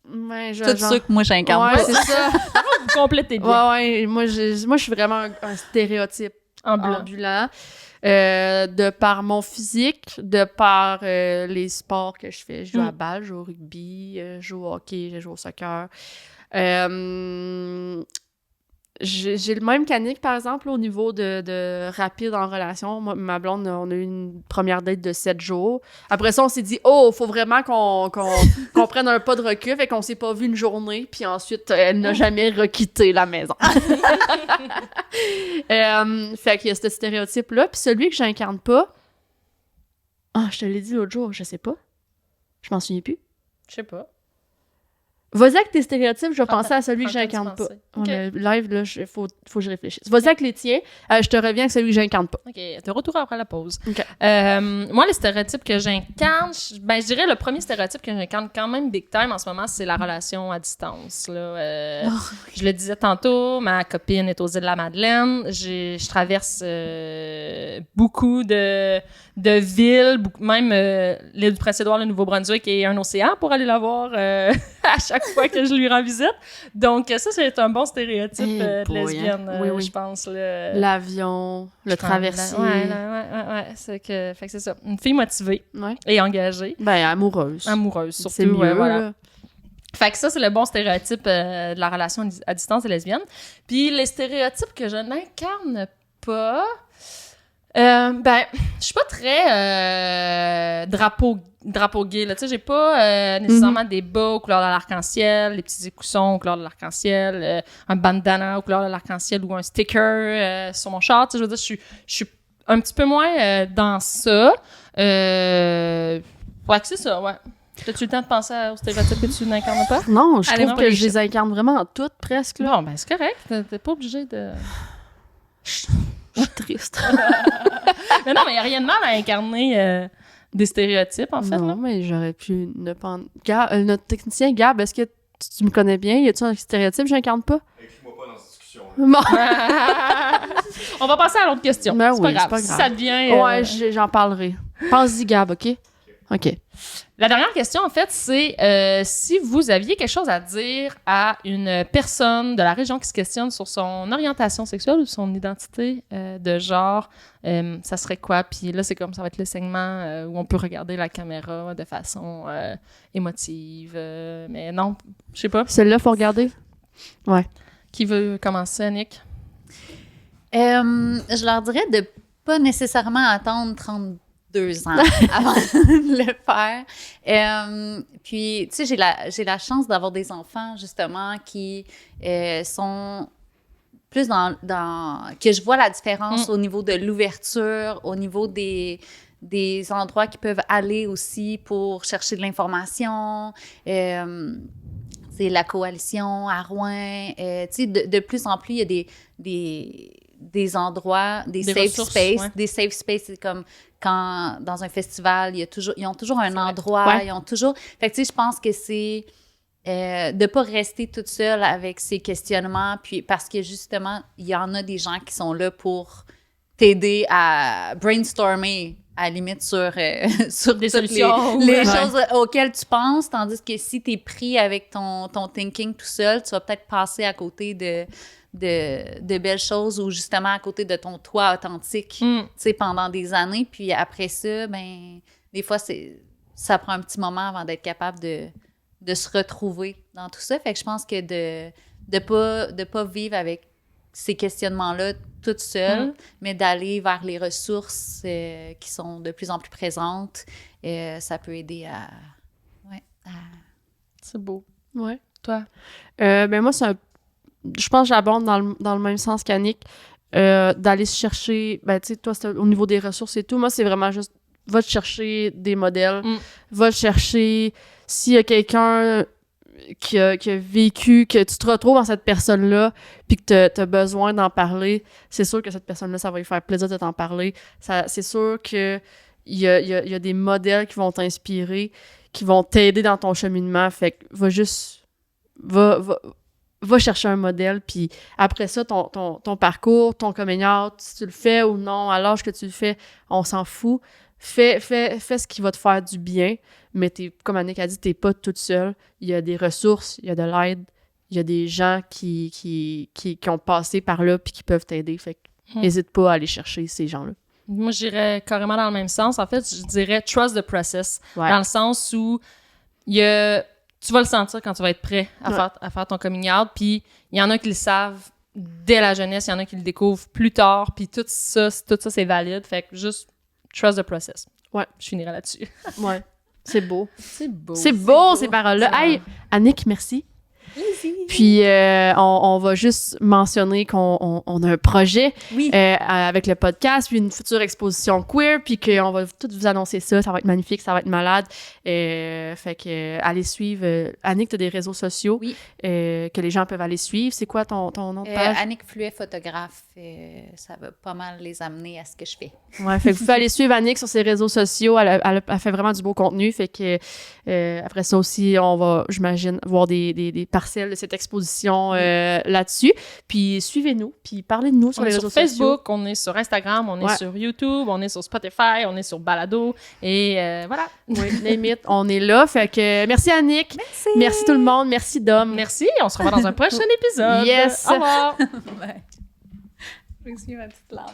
Mais Tout ça que moi, j'incarne Ouais, pas. c'est ça. Vous complétez bien. Ouais. Moi, je suis vraiment un stéréotype En blanc. ambulant. De par mon physique, de par les sports que je fais. Je joue à balle, je joue au rugby, je joue au hockey, je joue au soccer. J'ai le même canique, par exemple, au niveau de rapide en relation. Moi, ma blonde, on a eu une première date de 7 jours. Après ça, on s'est dit, faut vraiment qu'on prenne un pas de recul, fait qu'on s'est pas vu une journée, puis ensuite, elle n'a jamais requitté la maison. Fait qu'il y a ce stéréotype-là. Puis celui que j'incarne pas, je te l'ai dit l'autre jour, je sais pas. Je m'en souviens plus. Je sais pas. Vas-y avec tes stéréotypes, je vais Prends penser à celui que prends le temps j'incarne d'y pas. penser. Ouais, le live, là, faut que je réfléchisse. Vas-y avec les tiens, je te reviens avec celui que j'incarne pas. OK, de retour après la pause. OK. Moi, les stéréotypes que j'incarne, je dirais le premier stéréotype que j'incarne quand même big time en ce moment, c'est la relation à distance. Là. Je le disais tantôt, ma copine est aux Îles-de-la-Madeleine. Je traverse beaucoup de villes, même l'île du Prince-Édouard, le Nouveau-Brunswick et un océan pour aller la voir à chaque fois que je lui rends visite. Donc, ça, c'est un bon stéréotype de boy, lesbienne, hein. Oui. je pense. Là. L'avion, le traversier. Ouais. Fait que c'est ça. Une fille motivée Ouais. et engagée. Ben, amoureuse. Amoureuse, surtout. C'est mieux, voilà. là. Fait que ça, c'est le bon stéréotype de la relation à distance des lesbiennes. Puis les stéréotypes que je n'incarne pas... je suis pas très drapeau gay, là. Tu sais, j'ai pas nécessairement des bas aux couleurs de l'arc-en-ciel, les petits écoussons aux couleurs de l'arc-en-ciel, un bandana aux couleurs de l'arc-en-ciel ou un sticker sur mon char. Tu sais, je veux dire, je suis un petit peu moins dans ça. Ouais, que c'est ça, ouais. T'as-tu le temps de penser aux stéréotypes que tu n'incarnes pas? Non, je Allez, trouve non, que les je les incarne vraiment toutes, presque, là. Bon, ben c'est correct. T'es pas obligé de... Je suis triste. Mais non, mais il n'y a rien de mal à incarner des stéréotypes, en fait. Non, Là. mais j'aurais pu ne pas... Notre technicien, Gab, est-ce que tu me connais bien? Y a-tu un stéréotype que j'incarne pas? Écris-moi pas dans cette discussion. Bon. On va passer à l'autre question. Ben c'est, oui, pas grave. c'est pas Si grave. ça devient... Ouais, j'en parlerai. Pense-y, Gab, OK? OK. La dernière question, en fait, c'est si vous aviez quelque chose à dire à une personne de la région qui se questionne sur son orientation sexuelle ou son identité de genre, ça serait quoi? Puis là, c'est comme ça va être le segment où on peut regarder la caméra de façon émotive. Mais non, je sais pas. Celle-là, faut regarder? Ouais. Qui veut commencer, Annick? Je leur dirais de pas nécessairement attendre 32 ans avant de le faire. Puis, tu sais, j'ai la chance d'avoir des enfants, justement, qui sont plus dans... que je vois la différence au niveau de l'ouverture, au niveau des endroits qui peuvent aller aussi pour chercher de l'information. C'est la coalition à Rouen. Tu sais, de plus en plus, il y a des endroits, des safe ressources, spaces. ouais. Des safe spaces, c'est comme quand, dans un festival, ils ont toujours un endroit, Ouais. ils ont toujours... Fait que, tu sais, je pense que c'est de pas rester toute seule avec ces questionnements, puis parce que, justement, il y en a des gens qui sont là pour t'aider à brainstormer, à la limite, sur Des toutes solutions. les Ouais. choses auxquelles tu penses, tandis que si tu es pris avec ton thinking tout seul, tu vas peut-être passer à côté de belles choses ou justement à côté de ton toi authentique, tu sais, pendant des années. Puis après ça, ben des fois, ça prend un petit moment avant d'être capable de se retrouver dans tout ça. Fait que je pense que de pas vivre avec ces questionnements-là toute seule, mais d'aller vers les ressources qui sont de plus en plus présentes, ça peut aider à... C'est beau. Ouais. Toi? Ben moi, je pense que j'abonde dans le même sens qu'Annick, d'aller se chercher, ben tu sais, toi, c'est au niveau des ressources et tout, moi, c'est vraiment juste, va te chercher des modèles, va te chercher, s'il y a quelqu'un qui a vécu, que tu te retrouves dans cette personne-là, puis que tu as besoin d'en parler, c'est sûr que cette personne-là, ça va lui faire plaisir de t'en parler. C'est sûr qu'il y a des modèles qui vont t'inspirer, qui vont t'aider dans ton cheminement. Fait que va chercher un modèle, puis après ça, ton parcours, ton coming out, si tu le fais ou non, à l'âge que tu le fais, on s'en fout. Fais ce qui va te faire du bien, mais comme Annick a dit, t'es pas toute seule. Il y a des ressources, il y a de l'aide, il y a des gens qui ont passé par là puis qui peuvent t'aider. Fait que n'hésite pas à aller chercher ces gens-là. Moi, j'irais carrément dans le même sens. En fait, je dirais « trust the process », dans le sens où tu vas le sentir quand tu vas être prêt à faire ton coming out, puis il y en a qui le savent dès la jeunesse, il y en a qui le découvrent plus tard, puis tout ça, c'est valide. Fait que juste trust the process. Ouais. Je finirai là-dessus. Ouais. C'est beau. C'est beau. C'est beau, ces paroles-là. Hey, Annick, merci. Puis, on va juste mentionner qu'on a un projet avec le podcast, puis une future exposition queer, puis qu'on va tout vous annoncer ça. Ça va être magnifique, ça va être malade. Fait que allez suivre. Annick, tu as des réseaux sociaux que les gens peuvent aller suivre. C'est quoi ton nom de page? Annick Fluet, photographe. Ça va pas mal les amener à ce que je fais. Ouais, fait que vous pouvez aller suivre Annick sur ses réseaux sociaux. Elle fait vraiment du beau contenu. Fait que après ça aussi, on va, j'imagine, voir des parcelles de cette exposition là-dessus. Puis suivez-nous, puis parlez de nous sur les réseaux sociaux. On est sur Facebook, on est sur Instagram, on est sur YouTube, on est sur Spotify, on est sur Balado. Et voilà. Oui, limite, on est là. Fait que merci Annick. Merci. Merci tout le monde. Merci Dom. Merci. On se revoit dans un prochain épisode. Yes. Au revoir. Je ma petite lampe.